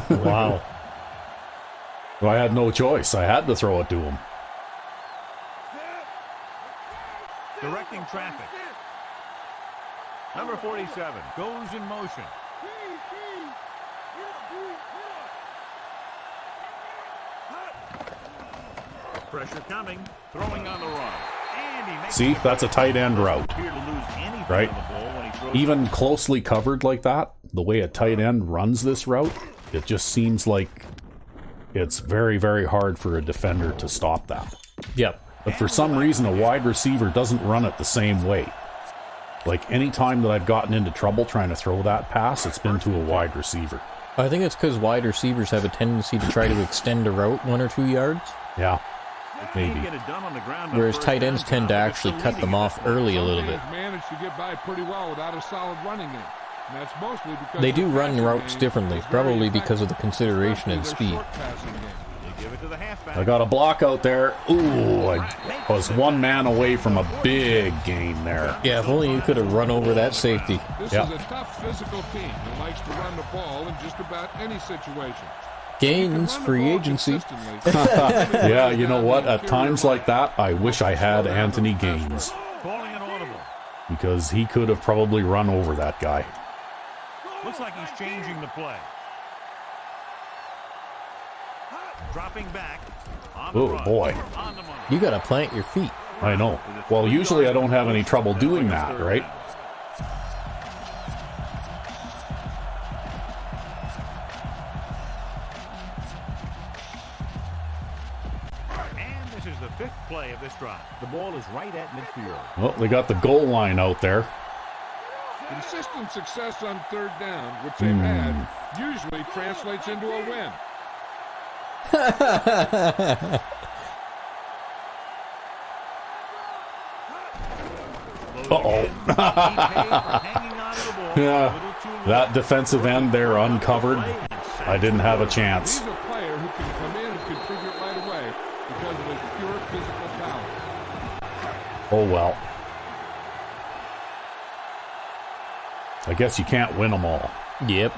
S3: Wow.
S2: So I had no choice. I had to throw it to him.
S4: Directing traffic. Number 47 goes in motion. Pressure coming, throwing on the run. And he makes
S2: See, that's a tight end route. Right? Even closely covered like that, the way a tight end runs this route, it just seems like it's very, very hard for a defender to stop that.
S3: Yep.
S2: But for some reason, a wide receiver doesn't run it the same way. Like, any time that I've gotten into trouble trying to throw that pass, it's been to a wide receiver.
S3: I think it's because wide receivers have a tendency to try to extend a route 1 or 2 yards.
S2: Yeah, maybe.
S3: Whereas tight ends tend to actually cut them off early a little bit.
S5: Managed to get by pretty well without a solid running game. And that's mostly because
S3: they do run routes differently, probably because of the consideration and speed.
S4: They give it to the halfback.
S2: I got a block out there. Ooh, I was one man away from a big gain there.
S3: Yeah, if only you could have run over that safety.
S5: This
S2: Yep.
S5: is a tough physical team that likes to run the ball in just about any situation.
S3: Gaines, free agency.
S2: Yeah, you know what? At times like that, I wish I had Anthony Gaines,
S4: Calling an audible.
S2: because he could have probably run over that guy.
S4: Looks like he's changing the play. Dropping back. On the
S2: Oh,
S4: run.
S2: boy.
S4: On the money.
S3: You gotta plant your feet.
S2: I know. Well, usually I don't have any trouble doing that, right?
S4: And this is the 5th play of this drive. The ball is right at midfield.
S2: Well, they got the goal line out there.
S5: Consistent success on third down, which they've had, usually translates into a win.
S2: Uh-oh. Yeah, that defensive end there uncovered. I didn't have a chance.
S5: He's a player who can come in and contribute right away because of his pure physical talent.
S2: Oh, well. I guess you can't win them all.
S3: Yep.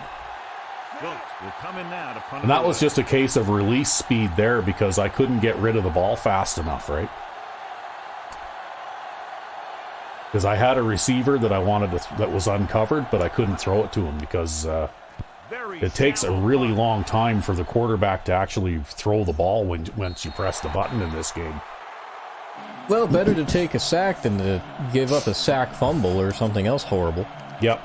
S2: And that was just a case of release speed there, because I couldn't get rid of the ball fast enough, right? Because I had a receiver that I wanted to that was uncovered, but I couldn't throw it to him because it takes a really long time for the quarterback to actually throw the ball once you press the button in this game.
S3: Well, better to take a sack than to give up a sack fumble or something else horrible.
S2: Yep.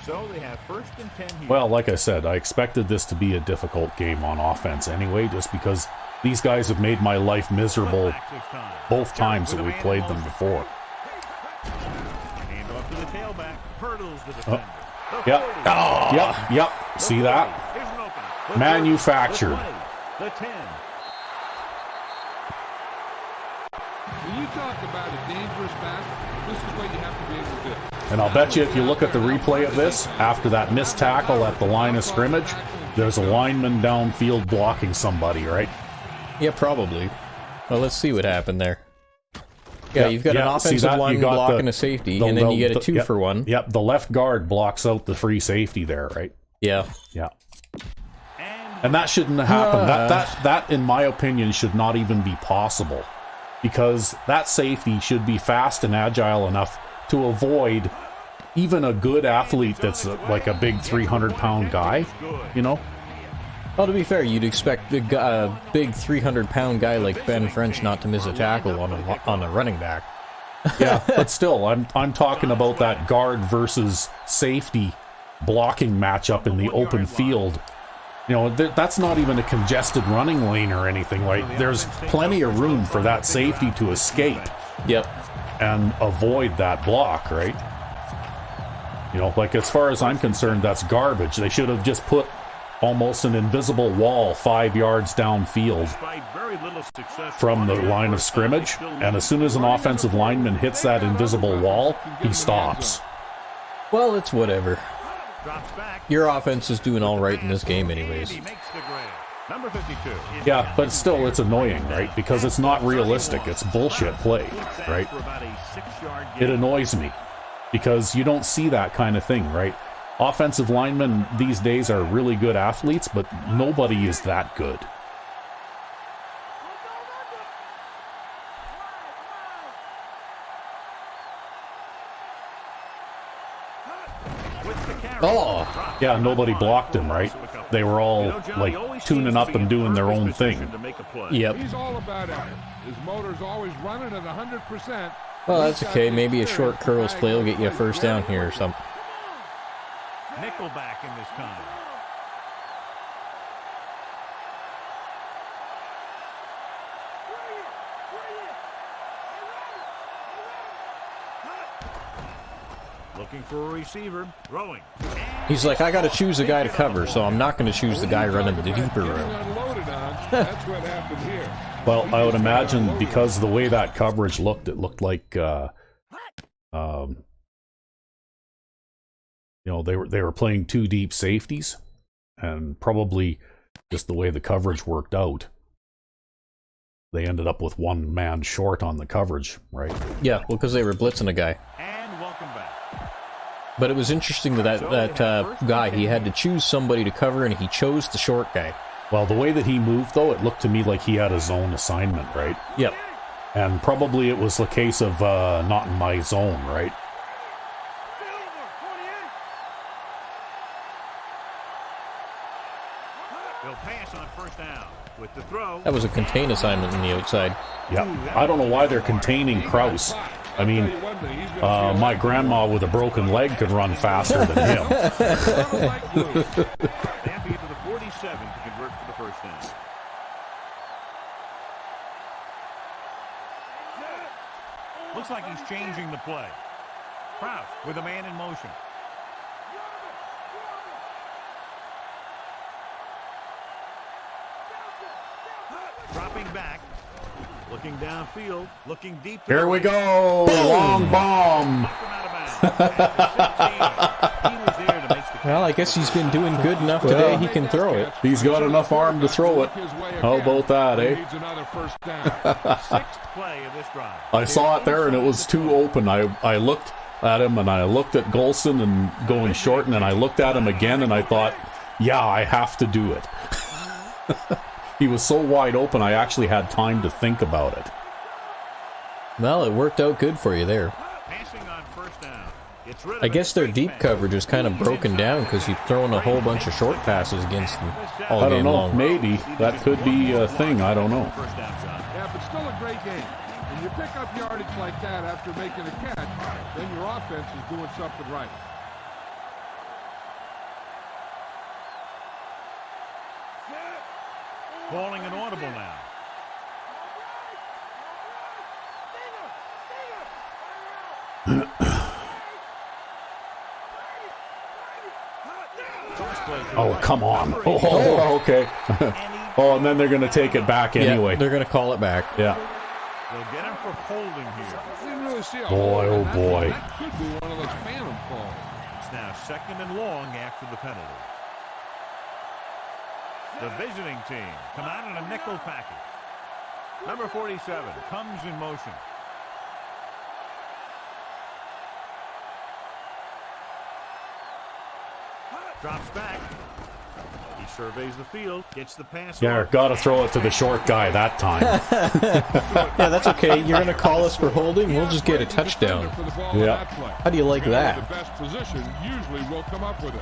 S4: So they have 1st and 10 here.
S2: Well, like I said, I expected this to be a difficult game on offense anyway, just because these guys have made my life miserable both times that we played them before.
S4: Hand off to the tailback. Hurdles the defender.
S2: Yep. Yep. See that?
S4: Here's an opening.
S2: Manufactured.
S4: The 10.
S5: When you talk about a dangerous pass, this is what you have to be able to do.
S2: And I'll bet you if you look at the replay of this, after that missed tackle at the line of scrimmage, there's a lineman downfield blocking somebody, right?
S3: Yeah, probably. Well, let's see what happened there. Yeah, you've got an offensive lineman blocking a safety, and then you get a 2 for 1.
S2: Yep, the left guard blocks out the free safety there, right?
S3: Yeah.
S2: Yeah. And that shouldn't happen. That, in my opinion, should not even be possible. Because that safety should be fast and agile enough to avoid even a good athlete that's like a big 300-pound guy, you know?
S3: Well, to be fair, you'd expect a big 300-pound guy like Ben French not to miss a tackle on a running back.
S2: Yeah, but still, I'm talking about that guard versus safety blocking matchup in the open field. You know, that's not even a congested running lane or anything. Like, there's plenty of room for that safety to escape.
S3: Yep.
S2: And avoid that block, right? You know, like, as far as I'm concerned, that's garbage. They should have just put almost an invisible wall 5 yards downfield from the line of scrimmage, and as soon as an offensive lineman hits that invisible wall, he stops.
S3: Well, it's whatever. Your offense is doing all right in this game anyways.
S4: Number 52.
S2: Yeah, but still, it's annoying, right? Because it's not realistic. It's bullshit play, right? It annoys me because you don't see that kind of thing, right? Offensive linemen these days are really good athletes, but nobody is that good.
S3: Oh!
S2: Yeah, nobody blocked him, right? They were all, like, tuning up and doing their own thing.
S3: Yep.
S5: He's all about it. His motor's always running at 100%.
S3: Well, that's okay. Maybe a short curls play will get you a first down here or something.
S4: Nickelback in this time. Looking for a receiver. Throwing.
S3: He's like, I got to choose a guy to cover, so I'm not going to choose the guy running the deeper route.
S5: That's what happened here.
S2: Well, I would imagine because the way that coverage looked, it looked like they were playing 2 deep safeties, and probably just the way the coverage worked out, they ended up with 1 man short on the coverage, right?
S3: Yeah, well, because they were blitzing a guy.
S4: And welcome back.
S3: But it was interesting that guy, he had to choose somebody to cover, and he chose the short guy.
S2: Well, the way that he moved, though, it looked to me like he had a zone assignment, right?
S3: Yep.
S2: And probably it was a case of not in my zone, right?
S4: They'll pass on first down with the throw.
S3: That was a contain assignment on the outside.
S2: Yeah. I don't know why they're containing Kraus. I mean, my grandma with a broken leg could run faster than him.
S4: Happy to the 47 to convert for the first down. Looks like he's changing the play. Kraus with a man in motion. Dropping back, looking downfield, looking deep.
S2: Here we go! Long bomb!
S3: Well, I guess he's been doing good enough today he can throw it.
S2: He's got enough arm to throw it. How about that, eh?
S4: Sixth play of this drive.
S2: I saw it there and it was too open. I looked at him and I looked at Golson and going short, and then I looked at him again and I thought, yeah, I have to do it. He was so wide open, I actually had time to think about it.
S3: Well, it worked out good for you there.
S4: Passing on first down. Gets rid of
S3: I guess their deep coverage is kind of broken down because you've thrown a whole bunch of short passes against them all
S2: I don't
S3: game
S2: know.
S3: long.
S2: Maybe. That could be a thing. I don't know.
S5: Yeah, but still a great game. When you pick up yardage like that after making a catch, then your offense is doing something right.
S4: Calling an audible now.
S2: Oh, come on. Oh, okay. Oh, and then they're going to take it back anyway.
S3: Yeah, they're going to call it back.
S2: Yeah.
S4: They'll get him for holding here.
S5: Didn't really see a
S2: Boy,
S5: hold,
S2: oh
S5: and
S2: boy.
S5: That could be one of those phantom calls.
S4: It's now second and long after the penalty. The visiting team come out in a nickel package. Number 47 comes in motion. Drops back. He surveys the field, gets the pass.
S2: Yeah, got to throw it to the short guy that time.
S3: Yeah, that's okay. You're going to call us for holding? We'll just get a touchdown.
S2: Yeah.
S3: How do you like that?
S5: The best position usually will come up with it.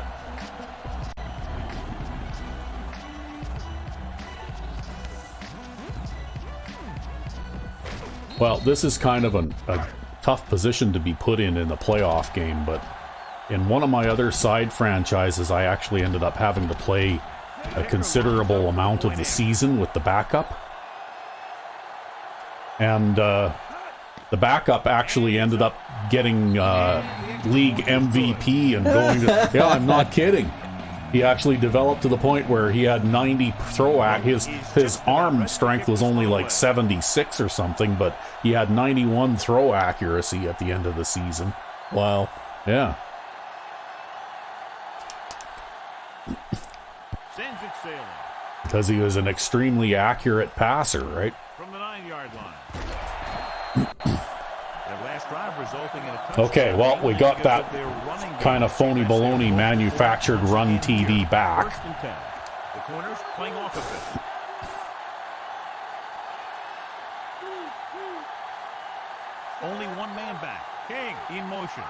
S2: Well, this is kind of a tough position to be put in the playoff game, but in one of my other side franchises, I actually ended up having to play a considerable amount of the season with the backup. And the backup actually ended up getting league MVP and going to... Yeah, I'm not kidding. He actually developed to the point where he had 90 his arm strength was only like 76 or something, but he had 91 throw accuracy at the end of the season.
S3: Wow.
S2: Yeah.
S4: Sends it sailing.
S2: Because he was an extremely accurate passer, right?
S4: From the 9-yard line. Their last drive resulting in a touchdown.
S2: Okay, well, we got that kind of phony baloney manufactured run TD back.
S4: First and 10. The corners playing off of it. Only one man back. King in motion.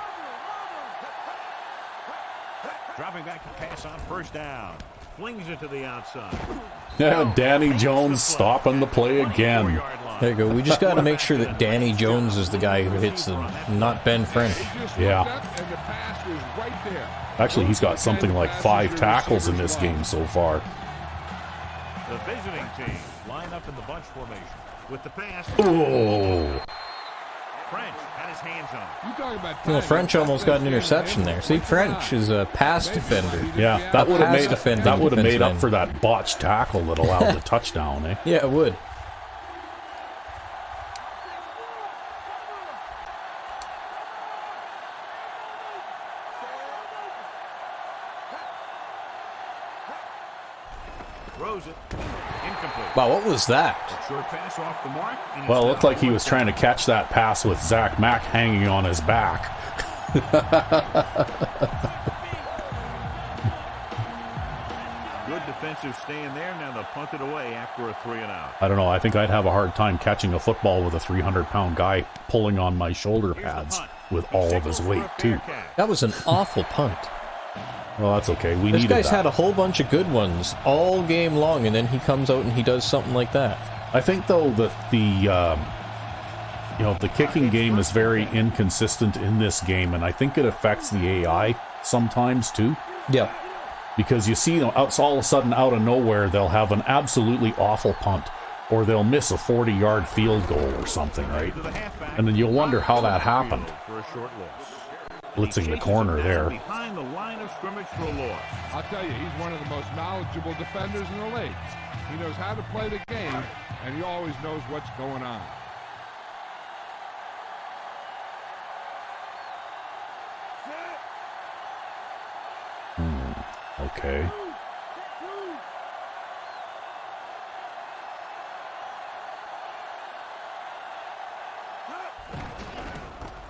S4: Dropping back to pass on first down. Flings it to the outside.
S2: Yeah, Danny Jones stopping the play again.
S3: There you go. We just got to make sure that Danny Jones is the guy who hits them, not Ben French.
S2: Yeah.
S5: And the pass is right there.
S2: Actually, he's got something like 5 tackles in this game so far.
S4: The visiting team line up in the bunch formation with the pass.
S2: Oh.
S4: French had his hands on it.
S5: You talking about
S3: Well, French almost got an interception there. See, French is a pass defender.
S2: Yeah, that would have
S3: Pass
S2: made
S3: defending
S2: that would have made
S3: defensive
S2: up for that botched tackle that allowed the touchdown, eh?
S3: Yeah, it would.
S4: Incomplete.
S3: Wow, what was that?
S4: Short pass off the mark. And
S2: Well, it looked like he was trying to catch that pass with Zach Mack hanging on his back.
S4: Good defensive stand there. Now they'll punt it away after a 3-and-out.
S2: I don't know. I think I'd have a hard time catching a football with a 300-pound guy pulling on my shoulder pads with all of his weight, too.
S3: That was an awful punt.
S2: Well, that's okay. We
S3: This
S2: needed
S3: guy's
S2: that.
S3: had a whole bunch of good ones all game long, and then he comes out and he does something like that.
S2: I think, though, that the kicking game is very inconsistent in this game, and I think it affects the AI sometimes, too.
S3: Yeah.
S2: Because you see them all of a sudden out of nowhere, they'll have an absolutely awful punt, or they'll miss a 40-yard field goal or something, right? And then you'll wonder how that happened.
S4: For a short loss.
S2: Blitzing the corner there.
S4: Behind the line of scrimmage for a loss.
S5: I'll tell you, he's one of the most knowledgeable defenders in the league. He knows how to play the game, and he always knows what's going on.
S2: Okay.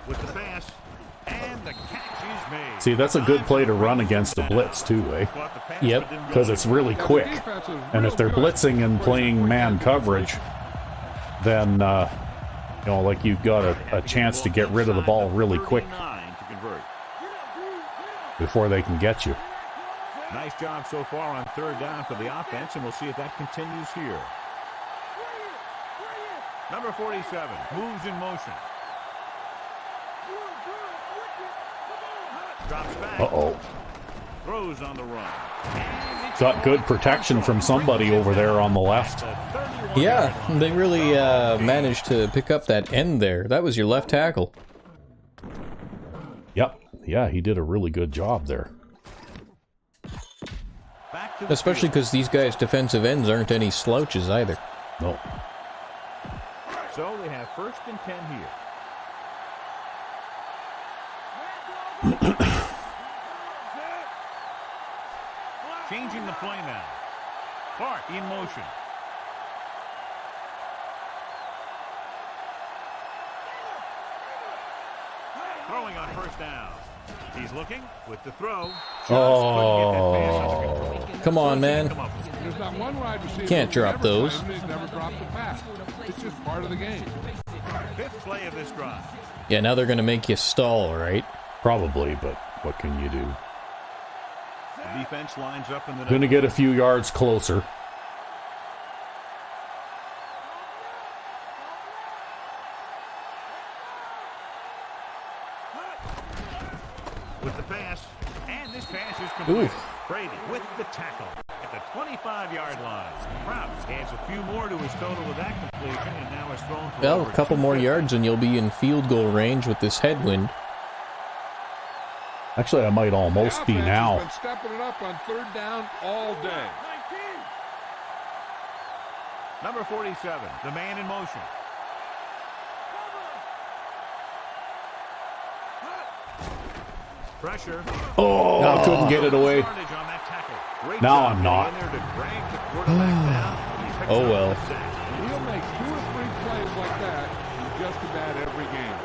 S4: With the pass, and the catch is made.
S2: See, that's a good play to run against a blitz, too, eh?
S4: Caught the pass,
S3: Yep.
S4: but didn't
S2: Because
S4: run
S2: it's really quick. And if they're blitzing and playing man coverage, then, like you've got a chance to get rid of the ball really quick
S4: 39 to convert.
S2: before they can get you.
S4: Nice job so far on third down for the offense, and we'll see if that continues here. Number 47 moves in motion. Drops back.
S2: Uh-oh.
S4: Throws on the run.
S2: Got good protection from somebody over there on the left.
S3: Yeah, they really managed to pick up that end there. That was your left tackle.
S2: Yep. Yeah, he did a really good job there.
S4: Back to the
S3: Especially because these guys' defensive ends aren't any slouches either.
S2: No.
S4: field. So they have first and 10 here. Changing the play now. Clark in motion. Throwing on first down. He's looking with the throw.
S2: Oh.
S3: Come on, man.
S5: There's not one wide receiver
S3: Can't
S5: who's
S3: drop
S5: never
S3: those.
S5: played him, he's never dropped a pass. It's just part of the game.
S4: Fifth play of this drive.
S3: Yeah, now they're going to make you stall, right?
S2: Probably, but what can you do?
S4: The defense lines up in the
S2: Going to get a few yards closer.
S4: with the pass, and this pass is complete.
S3: Ooh.
S4: Brady with the tackle at the 25-yard line. Prout adds a few more to his total with that completion, and now has thrown for
S3: Well,
S4: over
S3: a couple more
S4: 250.
S3: yards and you'll be in field goal range with this headwind.
S2: Actually, I might almost be
S5: The offense
S2: now.
S5: has been stepping it up on third down all day.
S4: Number 47, the man in motion. Pressure.
S2: Oh, I couldn't get it away.
S4: Yardage on that tackle. Great
S2: Now
S4: job
S2: I'm not.
S4: getting in there to drag the quarterback down. He picks
S3: Oh,
S4: up
S3: well.
S4: the sack.
S5: He'll make 2 or 3 plays like that in just about every game.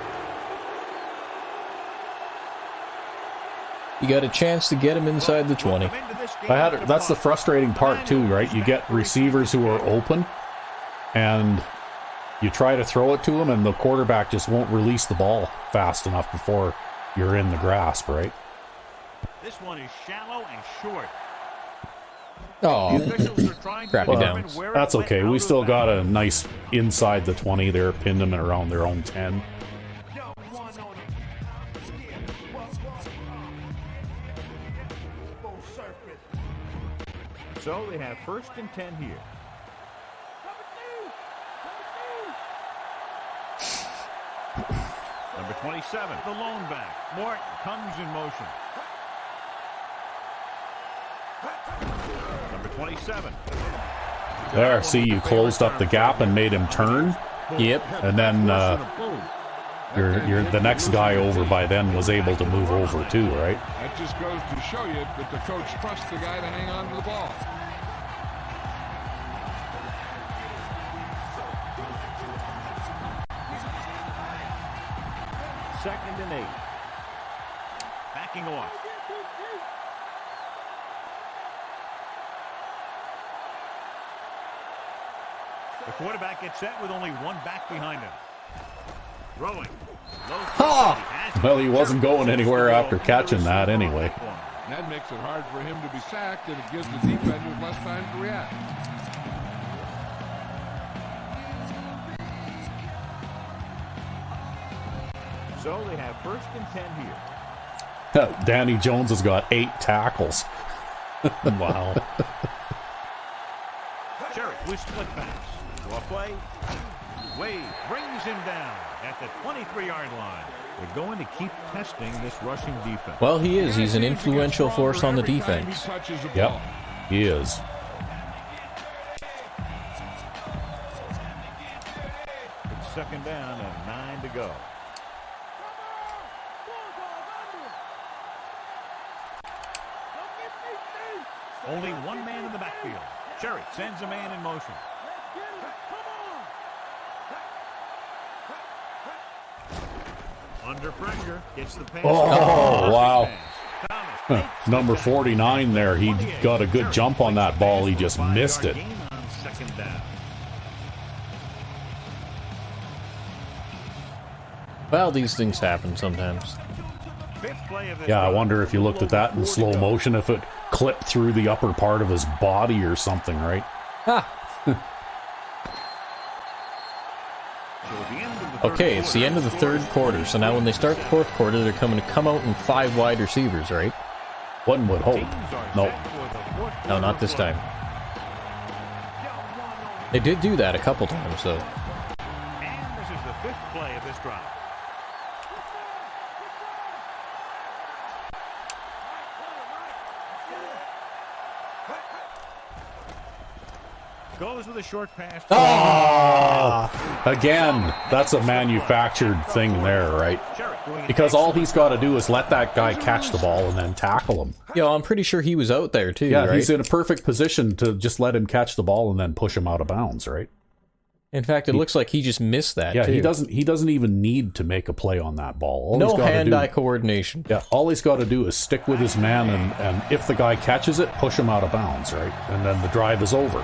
S3: You got a chance to get him inside the 20.
S4: Welcome into this game with
S2: That's the
S4: punt.
S2: frustrating part too, right? You get receivers who are open, and you try to throw it to them, and the quarterback just won't release the ball fast enough before you're in the grasp, right?
S4: This one is shallow and short.
S3: Oh,
S4: The officials are trying to
S3: Crappy
S4: determine
S3: downs.
S4: where it
S2: That's
S4: went
S2: okay.
S4: out
S2: We
S4: of
S2: still got
S4: bounds.
S2: a nice inside the 20 there, pinned them around their own 10.
S4: So they have first and 10 here. Number 27, the lone back. Morton comes in motion. Number 27.
S2: There, see, you closed up the gap and made him turn,
S3: yep.
S2: and then
S5: Boom.
S2: the next guy over by then was able to move over too, right?
S5: That just goes to show you that the coach trusts the guy to hang on to the ball.
S4: 2nd and 8. Backing off. The quarterback gets set with only one back behind him. Throwing.
S2: Well, he wasn't going anywhere after catching that anyway.
S5: That makes it hard for him to be sacked, and it gives the defenders less time to react.
S4: So they have 1st and 10 here.
S2: Danny Jones has got 8 tackles.
S3: Wow.
S4: Cherry with split pass. Draw play. Wade brings him down at the 23-yard line. They're going to keep testing this rushing defense.
S3: Well, he is. He's an influential force on the defense.
S2: Yep, he is.
S4: It's 2nd down and 9 to go. Only one man in the backfield. Cherry sends a man in motion. Under pressure, gets the pass.
S2: Oh, wow. Number 49 there. He got a good jump on that ball. He just missed it.
S3: Well, these things happen sometimes.
S2: Yeah, I wonder if you looked at that in slow motion, if it clipped through the upper part of his body or something, right?
S3: Okay, it's the end of the 3rd quarter, so now when they start the 4th quarter, they're coming to come out in 5 wide receivers, right?
S2: One would hope. No.
S3: No, not this time. They did do that a couple times, though.
S4: And this is the 5th play of this drive. Goes with a short pass.
S2: Again, that's a manufactured thing there, right? Because all he's got to do is let that guy catch the ball and then tackle him.
S3: Yeah, I'm pretty sure he was out there, too,
S2: Yeah,
S3: right?
S2: he's in a perfect position to just let him catch the ball and then push him out of bounds, right?
S3: In fact, it looks like he just missed that,
S2: Yeah,
S3: too.
S2: he doesn't even need to make a play on that ball. All
S3: No
S2: he's gotta
S3: hand-eye
S2: do,
S3: coordination.
S2: Yeah, all he's got to do is stick with his man, and if the guy catches it, push him out of bounds, right? And then the drive is over.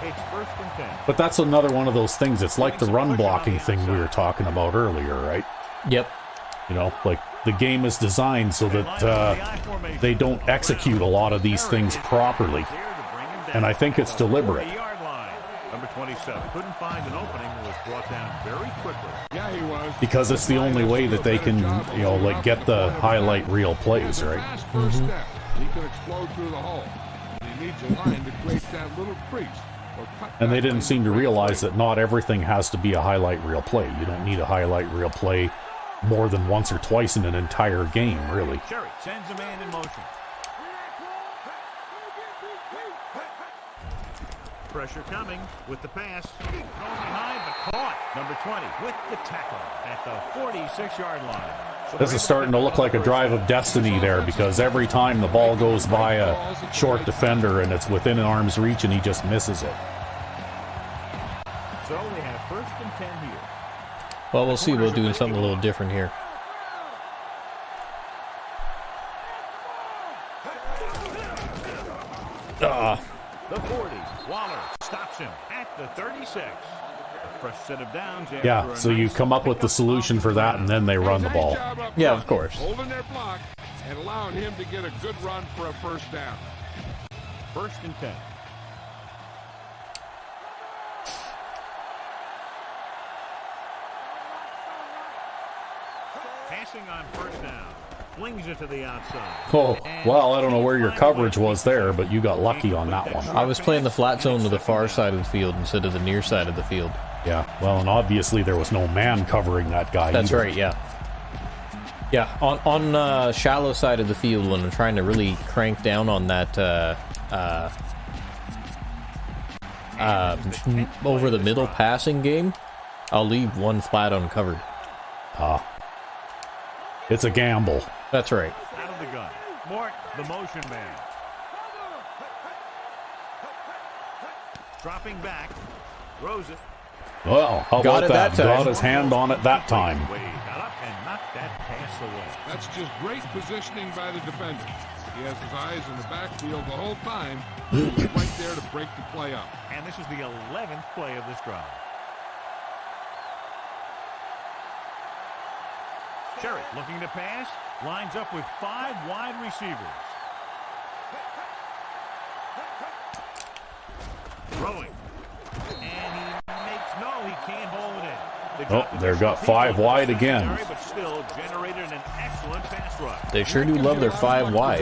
S4: It's 1st and 10.
S2: But that's another one of those things. It's like the run blocking thing we were talking about earlier, right?
S3: Yep.
S2: You know, like the game is designed so that they don't execute a lot of these things properly. And I think it's deliberate.
S4: Number 27 couldn't find an opening and was brought down very quickly.
S5: Yeah, he was.
S2: Because it's the only way that they can, you know, like get the highlight reel plays, right?
S5: First step. He can explode through the hole. He needs a line to create that little crease.
S2: And they didn't seem to realize that not everything has to be a highlight reel play. You don't need a highlight reel play more than once or twice in an entire game, really.
S4: Cherry sends a man in motion. Pressure coming with the pass. Going behind, but caught. Number 20 with the tackle at the 46-yard line. So
S2: this is starting to look like a drive of destiny there, because every time the ball goes by a short defender and it's within an arm's reach and he just misses it.
S4: So they have 1st and 10 here.
S3: Well, we'll see. We'll do something a little different here.
S4: The 40. Waller stops him at the 36. A fresh set of downs.
S2: Yeah, so you come up with the solution for that, and then they run the ball.
S3: Yeah, of course.
S5: Holding their block and allowing him to get a good run for a 1st down.
S4: 1st and 10. Passing on 1st down. Flings it to the outside.
S2: Oh, well, I don't know where your coverage was there, but you got lucky on that one.
S3: I was playing the flat zone to the far side of the field instead of the near side of the field.
S2: Yeah, well, and obviously there was no man covering that guy
S3: That's
S2: either.
S3: right, yeah. Yeah, on shallow side of the field, when I'm trying to really crank down on that over the middle passing game, I'll leave one flat uncovered.
S2: It's a gamble.
S3: That's right.
S4: Out of the gun. Mort, the motion man. Dropping back. Throws it.
S2: Well, how
S3: Got
S2: about
S3: it that time.
S2: Got his hand on it that time.
S4: Got up and knocked that pass away.
S5: That's just great positioning by the defender. He has his eyes in the backfield the whole time. He was right there to break the play up.
S4: And this is the 11th play of this drive. Cherry looking to pass. Lines up with 5 wide receivers. Throwing. And he makes he can't hold it in.
S2: They've got 5 wide again.
S4: But still generated an excellent pass rush.
S3: They sure do love their 5 wide.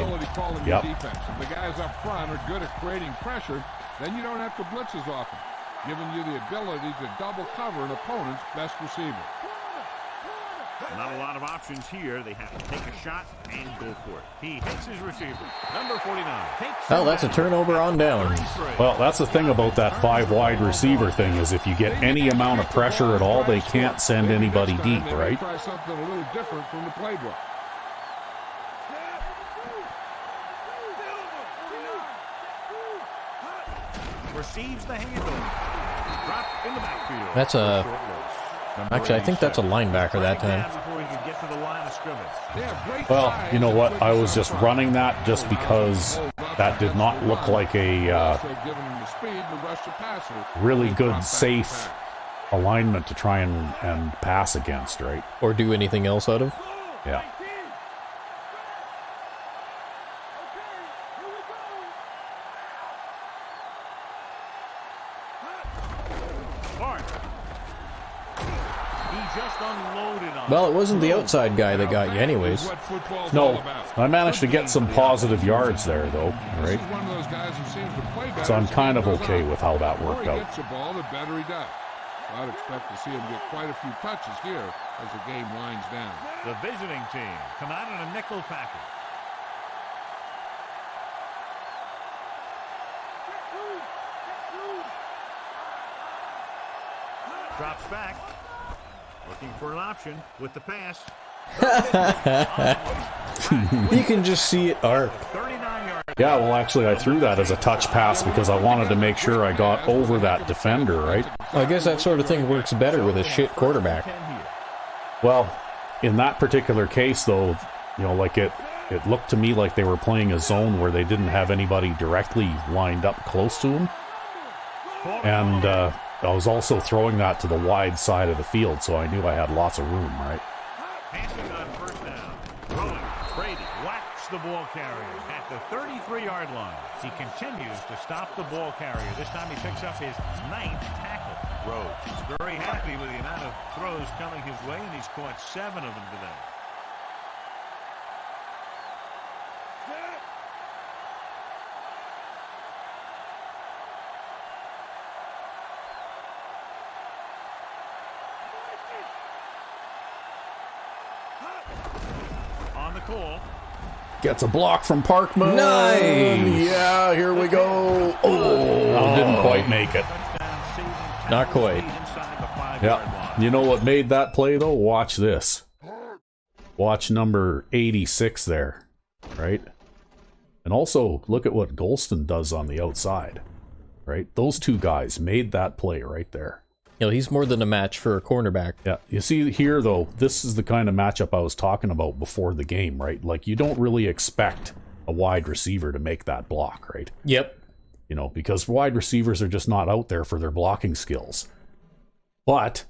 S2: Yep.
S5: If the guys up front are good at creating pressure, then you don't have to blitz as often, giving you the ability to double cover an opponent's best receiver.
S4: Not a lot of options here. They have to take a shot and go for it. He hits his receiver. Number 49.
S3: Oh, that's a turnover on down.
S2: Well, that's the thing about that 5 wide receiver thing is if you get any amount of pressure at all, they can't send anybody deep, right?
S5: Try something a little different from the playbook.
S4: Receives the handoff. Drop in the backfield.
S3: That's actually, I think that's a linebacker that time.
S2: Well, you know what? I was just running that just because that did not look like a really good, safe alignment to try and pass against, right?
S3: Or do anything else out of.
S2: Yeah.
S3: Well, it wasn't the outside guy that got you anyways.
S2: No, I managed to get some positive yards there, though, right? So I'm kind of okay with how that worked out.
S5: I'd expect to see him get quite a few touches here as the game winds down.
S4: The visiting team come out in a nickel package. Drops back. Looking for an option with the pass.
S3: You can just see it arc.
S4: 39 yards.
S2: Yeah, well, actually, I threw that as a touch pass because I wanted to make sure I got over that defender, right?
S3: I guess that sort of thing works better with a shit quarterback.
S2: Well, in that particular case, though, you know, like it looked to me like they were playing a zone where they didn't have anybody directly lined up close to them. And I was also throwing that to the wide side of the field, so I knew I had lots of room, right?
S4: Passing on first down. Throwing. Brady whacks the ball carrier at the 33-yard line. He continues to stop the ball carrier. This time he picks up his 9th tackle. Rhodes is very happy with the amount of throws coming his way, and he's caught 7 of them today. On the call.
S2: Gets a block from Parkman.
S3: Nice!
S2: Yeah, here we go. Oh, didn't quite make it.
S3: Not quite.
S2: Yeah. You know what made that play, though? Watch this. Watch number 86 there, right? And also, look at what Golston does on the outside, right? Those two guys made that play right there.
S3: You know, he's more than a match for a cornerback.
S2: Yeah, you see here, though, this is the kind of matchup I was talking about before the game, right? Like, you don't really expect a wide receiver to make that block, right?
S3: Yep.
S2: You know, because wide receivers are just not out there for their blocking skills. But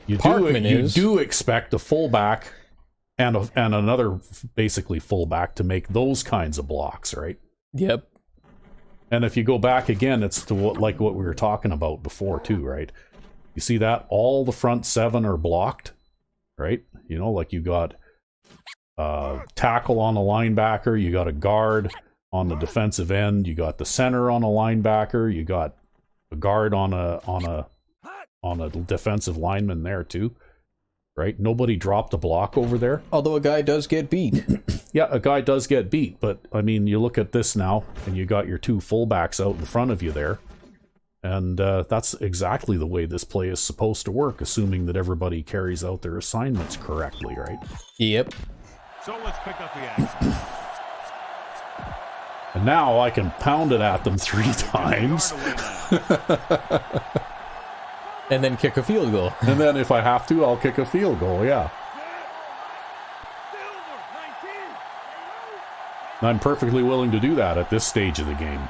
S2: you do expect a fullback and another basically fullback to make those kinds of blocks, right?
S3: Yep.
S2: And if you go back again, it's to what we were talking about before too, right? You see that all the front 7 are blocked, right? You know, like you got tackle on the linebacker, you got a guard on the defensive end, you got the center on a linebacker, you got a guard on a defensive lineman there too, right? Nobody dropped a block over there.
S3: Although a guy does get beat.
S2: Yeah, a guy does get beat, but I mean, you look at this now, and you got your 2 fullbacks out in front of you there, and that's exactly the way this play is supposed to work, assuming that everybody carries out their assignments correctly, right?
S3: Yep.
S4: So let's pick up the action.
S2: And now I can pound it at them 3 times.
S3: And then kick a field goal.
S2: And then if I have to, I'll kick a field goal, yeah. And I'm perfectly willing to do that at this stage of the game.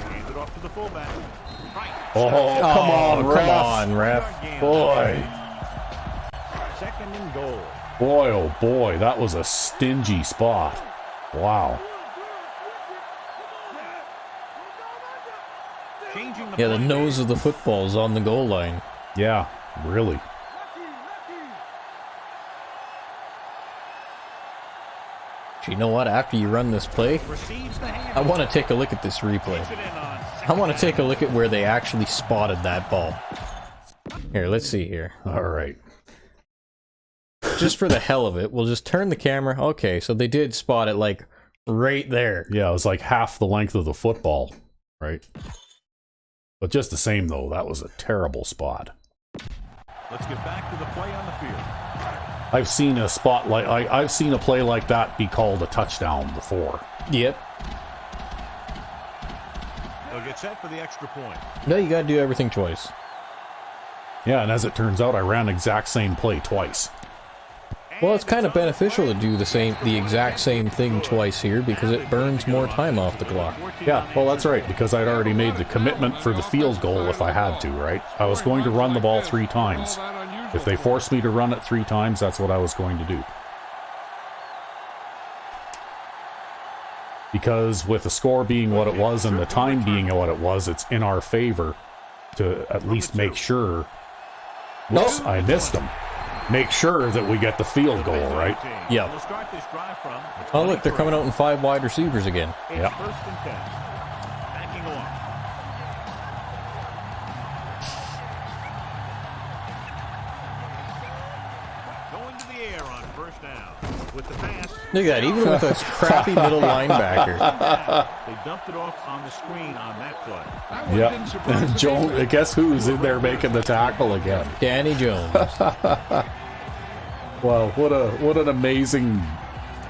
S4: Hands it off to the fullback. Right.
S2: Oh, come on, ref.
S3: Come on, ref.
S2: Boy.
S4: Second and goal.
S2: Boy, oh boy, that was a stingy spot. Wow.
S4: Changing
S3: Yeah, the
S4: play.
S3: nose of the football is on the goal line.
S2: Yeah, really.
S3: You know what? After you run this play,
S4: Receives the hand.
S3: I want to take a look at this replay.
S4: Puts it in on
S3: I want to take a look at where they actually spotted that ball. Here, let's see here.
S2: All right.
S3: Just for the hell of it, we'll just turn the camera. Okay, so they did spot it like right there.
S2: Yeah, it was like half the length of the football, right? But just the same, though, that was a terrible spot.
S4: Let's get back to the play on the field.
S2: I've seen a spot like I've seen a play like that be called a touchdown before.
S3: Yep.
S4: They'll get set for the extra point.
S3: No, you got to do everything twice.
S2: Yeah, and as it turns out, I ran the exact same play twice.
S3: Well, it's kind of beneficial to do the exact same thing twice here because it burns more time off the clock.
S2: Yeah, well, that's right, because I'd already made the commitment for the field goal if I had to, right? I was going to run the ball 3 times. If they forced me to run it 3 times, that's what I was going to do. Because with the score being what it was and the time being what it was, it's in our favor to at least make sure. Whoops, I missed them. Make sure that we get the field goal, right?
S3: Yeah.
S4: We'll start this drive from
S3: Oh, look, they're coming out in 5 wide receivers again.
S4: It's
S2: Yeah.
S4: first and 10. Backing off. Going to the air on first down. With the pass.
S3: Look at that, even with a crappy middle linebacker.
S4: They dumped it off on the screen on that play.
S5: That one didn't surprise
S2: Yeah.
S5: me
S2: Joe,
S5: either.
S2: guess who's in there making the tackle again?
S3: Danny Jones.
S2: Well, what an amazing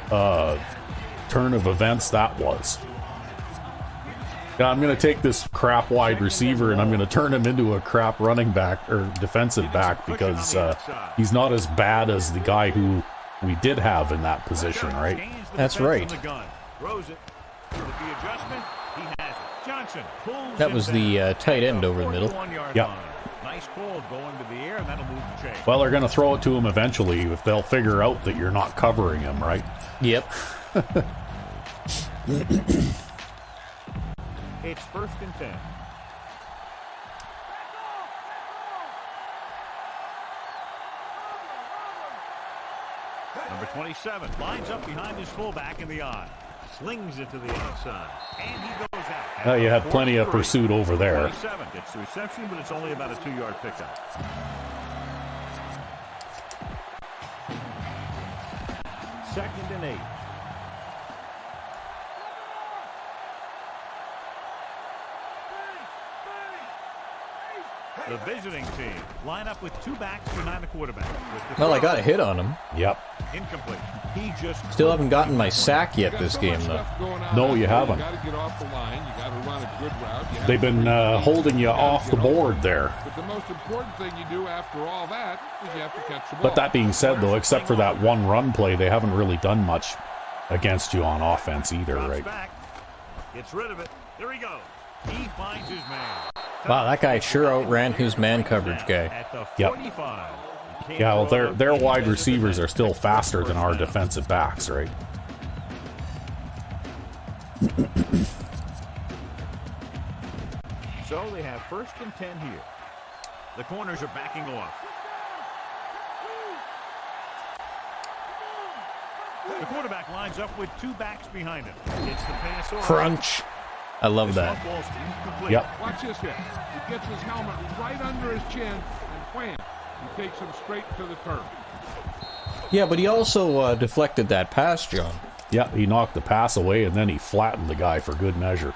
S2: turn of events that was. Yeah, I'm going to take this crap wide receiver and I'm going to turn him into a crap running back or defensive back because he's not as bad as the guy who we did have in that position, right?
S4: Gains the
S3: That's
S4: defense
S3: right.
S4: from the gun. Throws it. With the adjustment, he has it. Johnson pulls
S3: That
S4: it
S3: was
S4: down
S3: the tight end
S4: at the
S3: over the middle.
S4: 41-yard
S2: Yep.
S4: line. Nice pull going to the air, and that'll move the chain.
S2: Well, they're going to throw it to him eventually if they'll figure out that you're not covering him, right?
S3: Yep.
S4: It's first and 10. Number 27 lines up behind his fullback in the eye. Slings it to the outside. And he goes out.
S2: You had plenty of pursuit over there.
S4: 27 gets the reception, but it's only about a 2-yard pickup. Second and 8. The visiting team line up with 2 backs behind the quarterback. With the
S3: Well, I
S4: throw,
S3: got a hit on him.
S2: Yep.
S4: incomplete. He just
S3: Still haven't gotten my sack yet this game, though.
S2: No, you haven't.
S5: You got to get off the line. You got to run a good route. You have
S2: They've
S5: to
S2: been
S5: run
S2: holding you
S5: gotta
S2: off the
S5: get over
S2: board
S5: it.
S2: there.
S5: But the most important thing you do after all that is you have to catch the ball.
S2: But that being said, though, except for that one run play, they haven't really done much against you on offense either,
S4: drops
S2: right?
S4: back, gets rid of it. There he goes. He finds his man.
S3: Wow, that guy sure outran his man coverage guy.
S4: At the
S2: Yep.
S4: 45. Can't
S2: Yeah, well,
S4: throw
S2: their
S4: it.
S2: wide receivers are still faster than our defensive backs, right?
S4: So they have first and 10 here. The corners are backing off. The quarterback lines up with 2 backs behind him. It's the pass over.
S3: Crunch. I love
S4: This
S3: that.
S4: ball's incomplete.
S2: Yep.
S5: Watch this hit. He gets his helmet right under his chin, and wham, he takes him straight to the turf.
S3: Yeah, but he also deflected that pass, John.
S2: Yeah, he knocked the pass away and then he flattened the guy for good measure.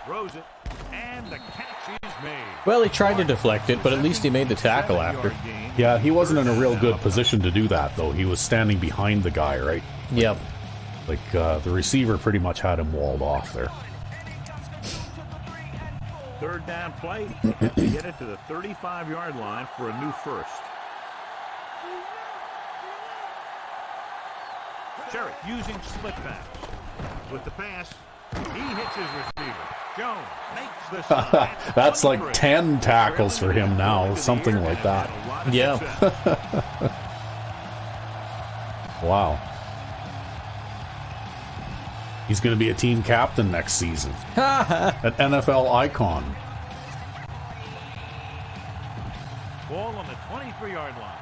S4: Throws it, and the catch is made.
S3: Well, he tried to deflect it, but at least he made the tackle after.
S2: Yeah, he wasn't in a real good position to do that, though. He was standing behind the guy, right?
S3: Yep.
S2: Like, the receiver pretty much had him walled off there.
S4: Third down play. Have to get it to the 35-yard line for a new first. Cherry using split pass. With the pass, he hits his receiver. Jones makes the stop.
S2: That's like 10 tackles for him now, something like that.
S3: Yeah.
S2: Wow. He's going to be a team captain next season. An NFL icon.
S4: Ball on the 23-yard line.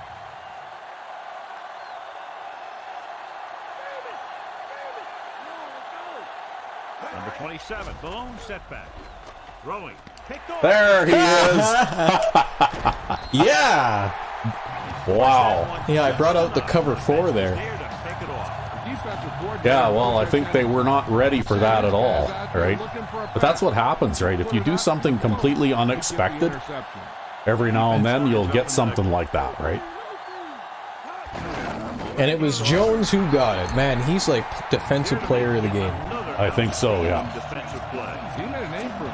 S4: Number 27, the lone setback. Throwing. Picked off.
S2: There he is.
S3: Yeah.
S2: Wow.
S3: Yeah, I brought out the cover 4 there.
S2: Yeah, well, I think they were not ready for that at all, right? But that's what happens, right? If you do something completely unexpected, every now and then you'll get something like that, right?
S3: And it was Jones who got it. Man, he's like defensive player of the game.
S2: I think so, yeah.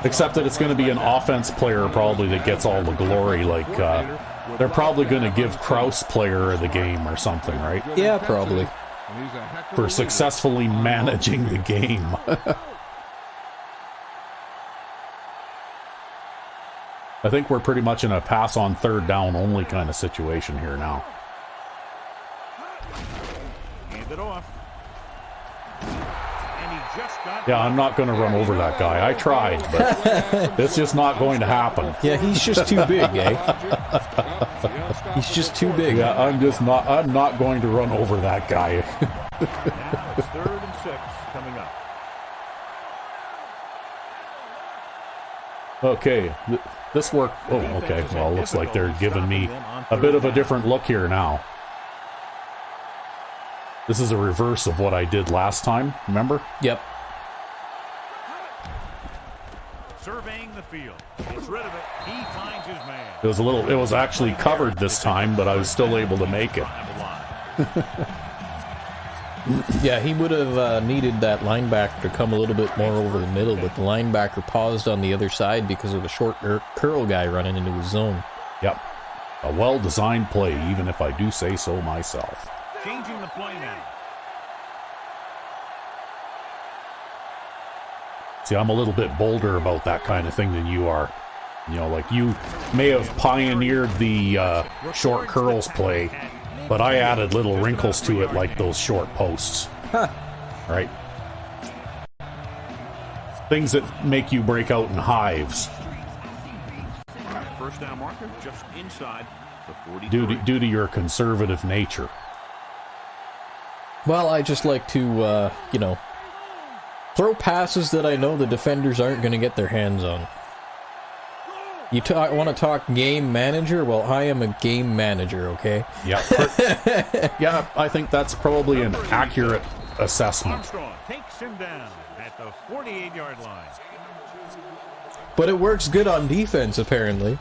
S2: Except that it's going to be an offense player probably that gets all the glory. Like, they're probably going to give Krause player of the game or something, right?
S3: Yeah, probably.
S2: For successfully managing the game. I think we're pretty much in a pass on third down only kind of situation here now.
S4: Hand it off. And he just got
S2: Yeah, I'm not going to run over that guy. I tried, but it's just not going to happen.
S3: Yeah, he's just too big, eh? He's just too big.
S2: Yeah, I'm not going to run over that guy.
S4: Now it's 3rd and 6 coming up.
S2: Okay, this worked. Oh, okay. Well, looks like they're giving me a bit of a different look here now. This is a reverse of what I did last time, remember?
S3: Yep.
S4: Surveying the field. Gets rid of it. He finds his man.
S2: It was actually covered this time, but I was still able to make it.
S3: Yeah, he would have needed that linebacker to come a little bit more over the middle, but the linebacker paused on the other side because of the short curl guy running into his zone.
S2: Yep. A well-designed play, even if I do say so myself.
S4: Changing the play now.
S2: See, I'm a little bit bolder about that kind of thing than you are. You know, like you may have pioneered the short curls play, but I added little wrinkles to it like those short posts. Right? Things that make you break out in hives.
S4: First down marker just inside the 40.
S2: Due to your conservative nature.
S3: Well, I just like to, throw passes that I know the defenders aren't going to get their hands on. You want to talk game manager? Well, I am a game manager, okay?
S2: Yeah. Yeah, I think that's probably an accurate assessment.
S4: Armstrong takes him down at the 48-yard line.
S3: But it works good on defense, apparently.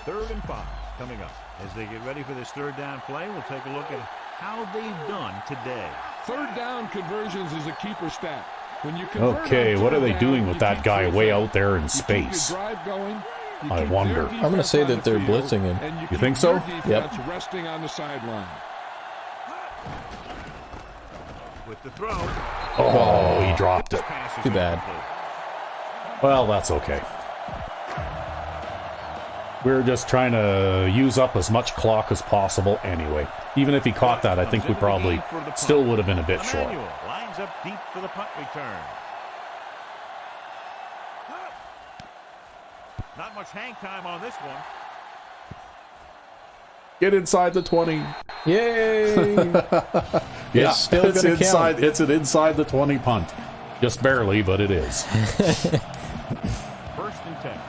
S4: 3rd and 5 coming up. As they get ready for this third down play, we'll take a look at how they've done today.
S5: Third down conversions is a keeper stat. When you
S2: Okay, what are they doing with that guy way out there in space? I wonder.
S3: I'm going to say that they're blitzing him.
S2: You think so?
S3: Yep.
S5: Resting on the sideline.
S4: With the throw.
S2: Oh, he dropped it.
S3: Too bad.
S2: Well, that's okay. We're just trying to use up as much clock as possible anyway. Even if he caught that, I think we probably still would have been a bit short.
S4: Lines up deep for the punt return. Not much hang time on this one.
S2: Get inside the 20.
S3: Yay!
S2: Yeah,
S3: still
S2: it's
S3: gonna
S2: inside.
S3: count.
S2: It's an inside the 20 punt. Just barely, but it is.
S4: 1st and 10.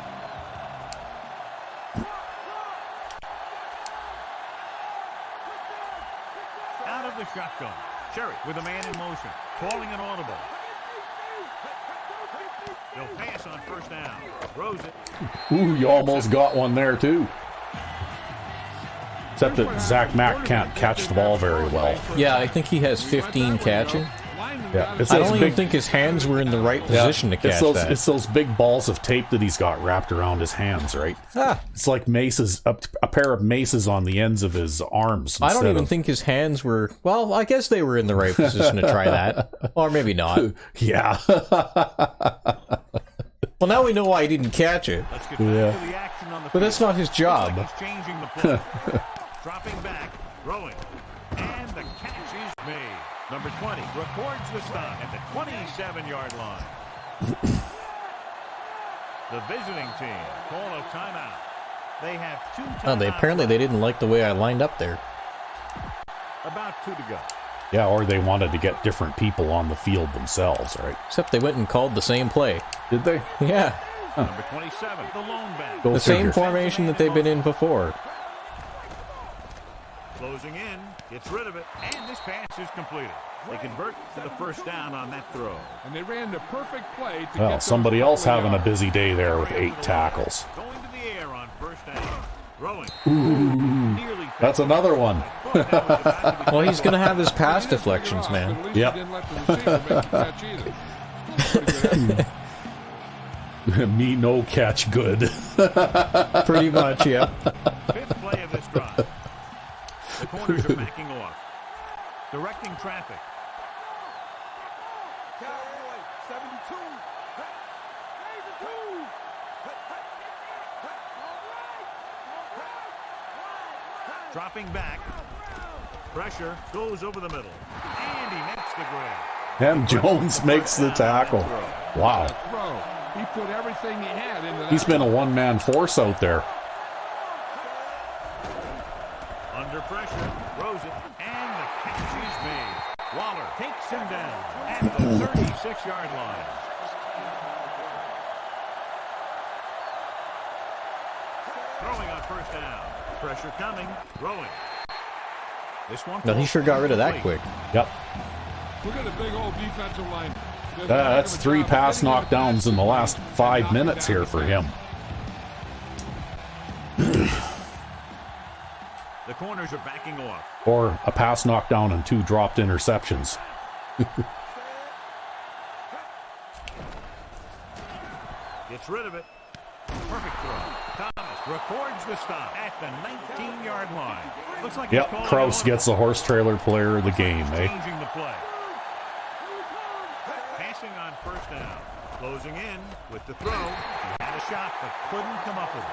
S4: shotgun. Cherry with a man in motion. Calling an audible. He'll pass on first down. Throws it.
S2: Ooh, you almost got one there, too. Except that Zach Mack can't catch the ball very well.
S3: Yeah, I think he has 15 catching.
S2: Yeah, it's
S3: I
S2: those
S3: don't even
S2: big,
S3: think his hands were in the right position to catch that.
S2: It's those big balls of tape that he's got wrapped around his hands, right?
S3: Ah.
S2: It's like maces, a pair of maces on the ends of his arms.
S3: I don't even think his hands were... Well, I guess they were in the right position to try that. Or maybe not.
S2: Yeah.
S3: Well, now we know why he didn't catch it.
S4: Let's get back to the action on the
S3: But that's not his job.
S4: Looks like he's changing the play. Dropping back, throwing, and the catch is made. Number 20 records the stop at the 27-yard line. The visiting team call a timeout. They have 2 timeouts.
S3: Oh, apparently they didn't like the way I lined up there.
S4: About 2 to go.
S2: Yeah, or they wanted to get different people on the field themselves, right?
S3: Except they went and called the same play.
S2: Did they?
S3: Yeah.
S4: Number 27, the lone back.
S2: Go
S3: The
S2: figure.
S3: same formation that they've been in before.
S4: Closing in, gets rid of it, and this pass is completed. They convert to the first down on that throw.
S5: And they ran the perfect play to
S2: Well,
S5: get
S2: somebody
S5: those
S2: else
S5: couple of
S2: having a
S5: yards.
S2: busy day there with 8 tackles.
S4: Going to the air on first down. Throwing. Nearly
S2: That's another one.
S3: Well, he's going to have his pass deflections, man.
S5: At least
S2: Yep.
S5: he didn't let the receiver make the catch either. Pretty good effort.
S2: Me no catch good.
S3: Pretty much, yeah.
S4: Fifth play of this drive. The corners are backing off. Directing traffic. Dropping back. Pressure goes over the middle. And he makes the grab.
S2: And Jones makes the tackle. Wow.
S5: Throw. He put everything he had into that.
S2: He's been a one-man force out there.
S4: Under pressure, throws it, and the catch is made. Waller takes him down at the 36-yard line. Throwing on first down. Pressure coming, throwing. This one.
S3: No, he sure got rid of that quick.
S2: Yep.
S5: Look at the big old defensive line.
S2: That's 3 pass knockdowns in the last 5 minutes here for him.
S4: The corners are backing off.
S2: Or a pass knockdown and 2 dropped interceptions.
S4: Gets rid of it. Perfect throw. Thomas records the stop at the 19-yard line. Looks like
S2: Yep, Kraus gets the horse trailer player of the game, eh?
S4: changing the play. Passing on first down. Closing in with the throw. He had a shot but couldn't come up with it.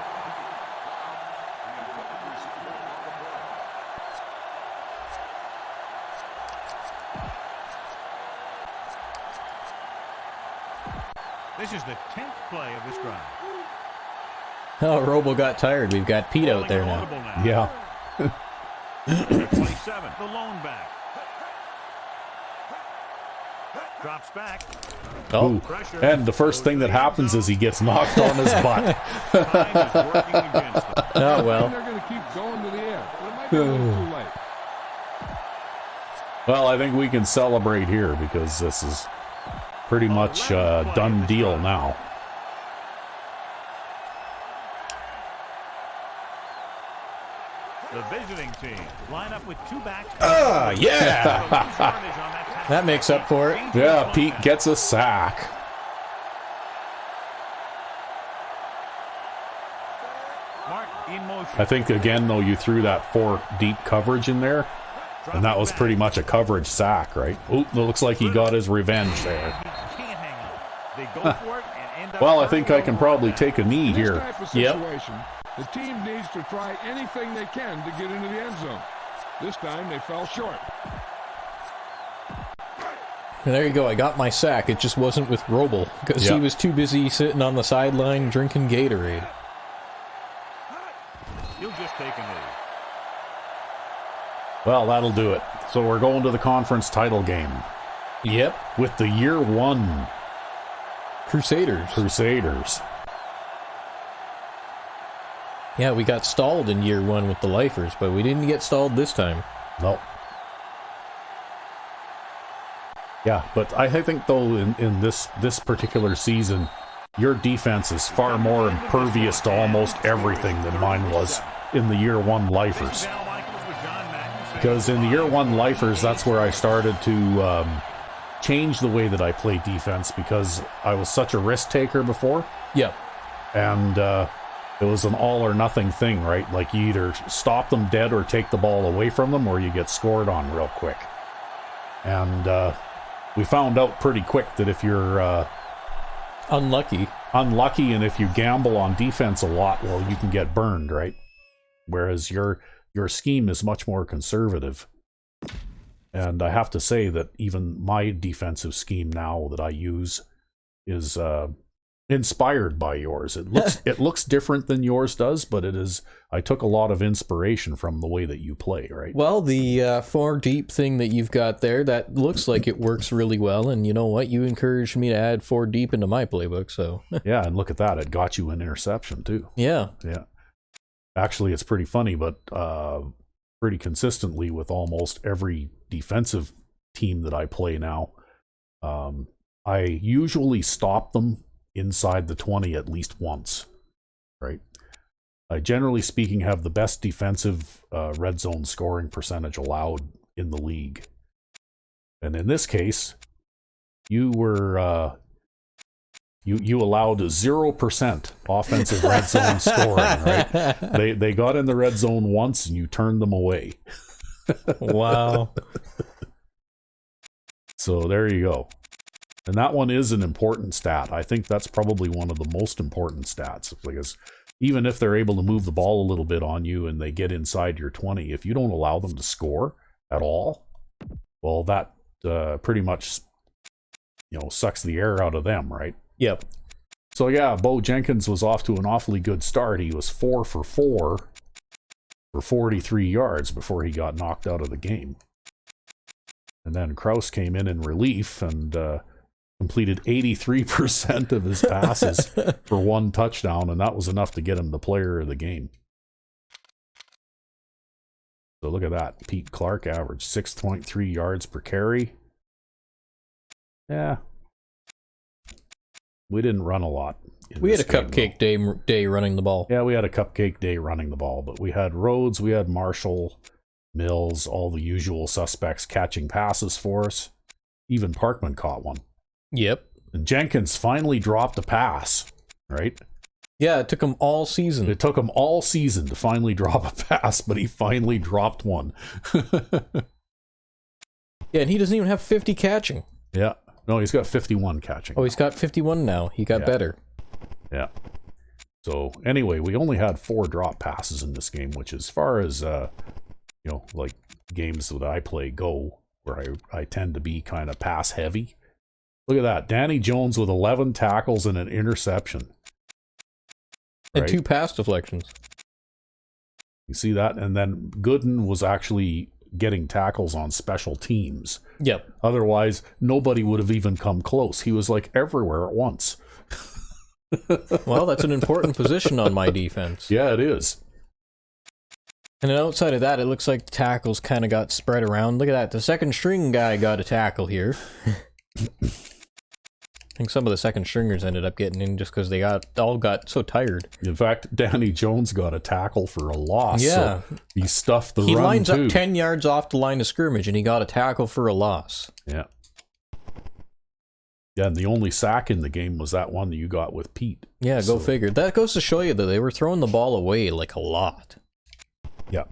S4: This is the 10th play of this drive.
S3: Oh, Robo got tired. We've got Pete out there now.
S2: Yeah.
S4: 27, the lone back. Drops back.
S3: Oh,
S4: Pressure.
S2: And the first thing that happens is he gets knocked on his butt.
S4: Time is working against them.
S3: oh well.
S5: They're going to keep going to the air. But it might be a little too late.
S2: Well, I think we can celebrate here because this is pretty much a done deal now.
S4: The visiting team line up with 2 backs.
S3: Yeah. That makes up for it.
S2: Yeah, Pete gets a sack.
S4: Mark in motion.
S2: I think, again, though, you threw that 4 deep coverage in there, and that was pretty much a coverage sack, right? Oop, it looks like he got his revenge there.
S4: He can't hang on. They go for it and end up.
S2: Well, I think I can probably take a knee
S5: In this
S2: here.
S5: type of
S3: Yep.
S5: situation, the team needs to try anything they can to get into the end zone. This time they fell short.
S3: And there you go. I got my sack. It just wasn't with Roble because he
S2: Yep.
S3: was too busy sitting on the sideline drinking Gatorade.
S4: You'll just take a knee.
S2: Well, that'll do it. So we're going to the conference title game
S3: Yep.
S2: with the year 1
S3: Crusaders.
S2: Crusaders.
S3: Yeah, we got stalled in year 1 with the lifers, but we didn't get stalled this time.
S2: Nope. Yeah, but I think though in this particular season, your defense is far more impervious to almost everything than mine was in the year one lifers. Because in the year one lifers, that's where I started to change the way that I play defense, because I was such a risk taker before.
S3: Yep.
S2: And it was an all or nothing thing, right? Like you either stop them dead or take the ball away from them, or you get scored on real quick. And we found out pretty quick that if you're
S3: unlucky
S2: and if you gamble on defense a lot, well, you can get burned, right? Whereas your scheme is much more conservative. And I have to say that even my defensive scheme now that I use is inspired by yours. It looks different than yours does, but it is. I took a lot of inspiration from the way that you play, right?
S3: Well, the 4 deep thing that you've got there, that looks like it works really well. And you know what? You encouraged me to add 4 deep into my playbook, so
S2: yeah. And look at that; it got you an interception too.
S3: Yeah.
S2: Actually, it's pretty funny, but pretty consistently with almost every defensive team that I play now, I usually stop them inside the 20 at least once, right? I generally speaking have the best defensive red zone scoring percentage allowed in the league. And in this case, you were you allowed 0% offensive red zone scoring, right? They got in the red zone once and you turned them away.
S3: Wow.
S2: So there you go. And that one is an important stat. I think that's probably one of the most important stats, because even if they're able to move the ball a little bit on you and they get inside your 20, if you don't allow them to score at all, well, that pretty much, sucks the air out of them, right?
S3: Yep.
S2: So yeah, Bo Jenkins was off to an awfully good start. He was 4 for 4 for 43 yards before he got knocked out of the game. And then Kraus came in relief and completed 83% of his passes for 1 touchdown, and that was enough to get him the player of the game. So look at that. Pete Clark averaged 6.3 yards per carry. Yeah. We didn't run a lot.
S3: We had a cupcake day running the ball.
S2: Yeah, we had a cupcake day running the ball, but we had Rhodes, we had Marshall, Mills, all the usual suspects catching passes for us. Even Parkman caught one.
S3: Yep.
S2: And Jenkins finally dropped a pass, right?
S3: Yeah, it took him all season.
S2: It took him all season to finally drop a pass, but he finally dropped one.
S3: Yeah, and he doesn't even have 50 catching.
S2: Yeah. No, he's got 51 catching.
S3: Oh, he's got 51 now. He got better.
S2: Yeah. So anyway, we only had 4 drop passes in this game, which as far as, like games that I play go, where I tend to be kind of pass heavy. Look at that. Danny Jones with 11 tackles and an interception.
S3: And
S2: right?
S3: 2 pass deflections.
S2: You see that? And then Gooden was actually getting tackles on special teams.
S3: Yep.
S2: Otherwise, nobody would have even come close. He was like everywhere at once.
S3: Well, that's an important position on my defense.
S2: Yeah, it is.
S3: And then outside of that, it looks like the tackles kind of got spread around. Look at that. The second string guy got a tackle here. I think some of the second stringers ended up getting in just because they all got so tired.
S2: In fact, Danny Jones got a tackle for a loss.
S3: Yeah.
S2: So he stuffed the run,
S3: He lines
S2: too.
S3: up 10 yards off the line of scrimmage, and he got a tackle for a loss.
S2: Yeah. Yeah, and the only sack in the game was that one that you got with Pete.
S3: Yeah, go figure. That goes to show you that they were throwing the ball away like a lot.
S2: Yeah.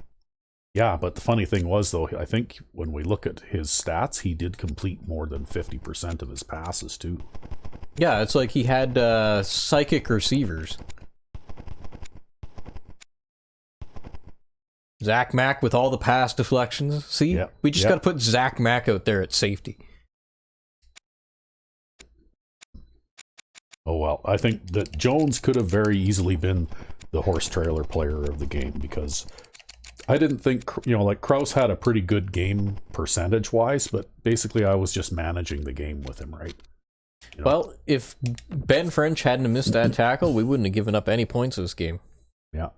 S2: Yeah, but the funny thing was, though, I think when we look at his stats, he did complete more than 50% of his passes, too.
S3: Yeah, it's like he had psychic receivers. Zach Mack with all the pass deflections. See?
S2: Yep.
S3: We just got to put Zach Mack out there at safety.
S2: Oh, well, I think that Jones could have very easily been the horse trailer player of the game, because I didn't think, like Kraus had a pretty good game percentage-wise, but basically I was just managing the game with him, right?
S3: Well, if Ben French hadn't missed that tackle, we wouldn't have given up any points this game.
S2: Yeah.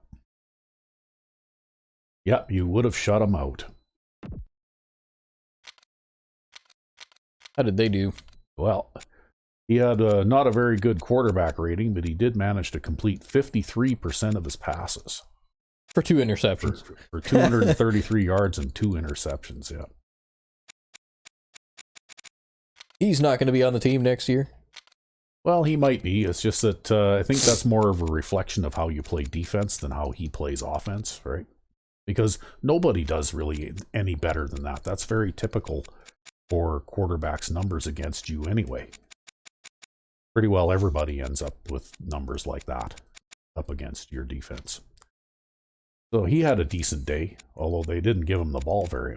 S2: Yeah, you would have shut him out.
S3: How did they do?
S2: Well, he had not a very good quarterback rating, but he did manage to complete 53% of his passes
S3: For 2 interceptions.
S2: for 233 yards and 2 interceptions. Yeah.
S3: He's not going to be on the team next year.
S2: Well, he might be. It's just that I think that's more of a reflection of how you play defense than how he plays offense, right? Because nobody does really any better than that. That's very typical for quarterbacks' numbers against you anyway. Pretty well everybody ends up with numbers like that up against your defense. So he had a decent day, although they didn't give him the ball very,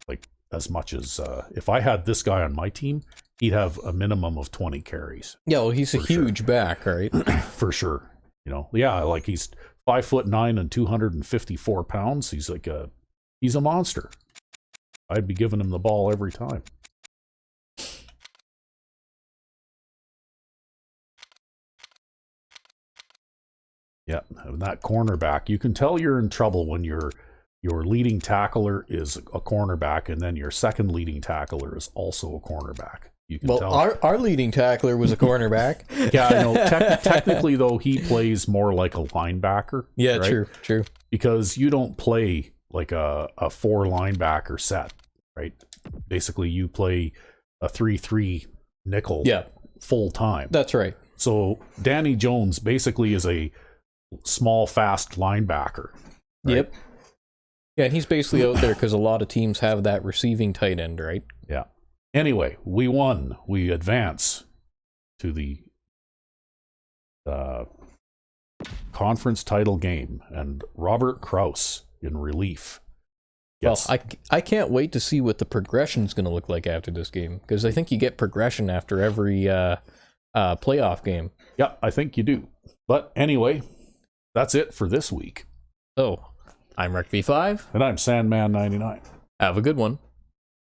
S2: like as much as if I had this guy on my team, he'd have a minimum of 20 carries.
S3: Yeah, well, he's a huge back, right?
S2: For sure. Like he's 5'9" and 254 pounds. He's a monster. I'd be giving him the ball every time. Yeah, and that cornerback, you can tell you're in trouble when your leading tackler is a cornerback, and then your second leading tackler is also a cornerback. You can tell.
S3: Our leading tackler was a cornerback.
S2: Yeah, I know. Technically, though, he plays more like a linebacker.
S3: Yeah,
S2: right?
S3: true.
S2: Because you don't play like a 4 linebacker set, right? Basically, you play a 3-3 nickel full time.
S3: That's right.
S2: So Danny Jones basically is a small, fast linebacker. Right?
S3: Yep. Yeah, and he's basically out there because a lot of teams have that receiving tight end, right?
S2: Yeah. Anyway, we won. We advance to the conference title game, and Robert Kraus in relief. Yes.
S3: Well, I can't wait to see what the progression is going to look like after this game, because I think you get progression after every playoff game.
S2: Yeah, I think you do. But anyway, that's it for this week.
S3: So, I'm Rec V5.
S2: And I'm Sandman99.
S3: Have a good one.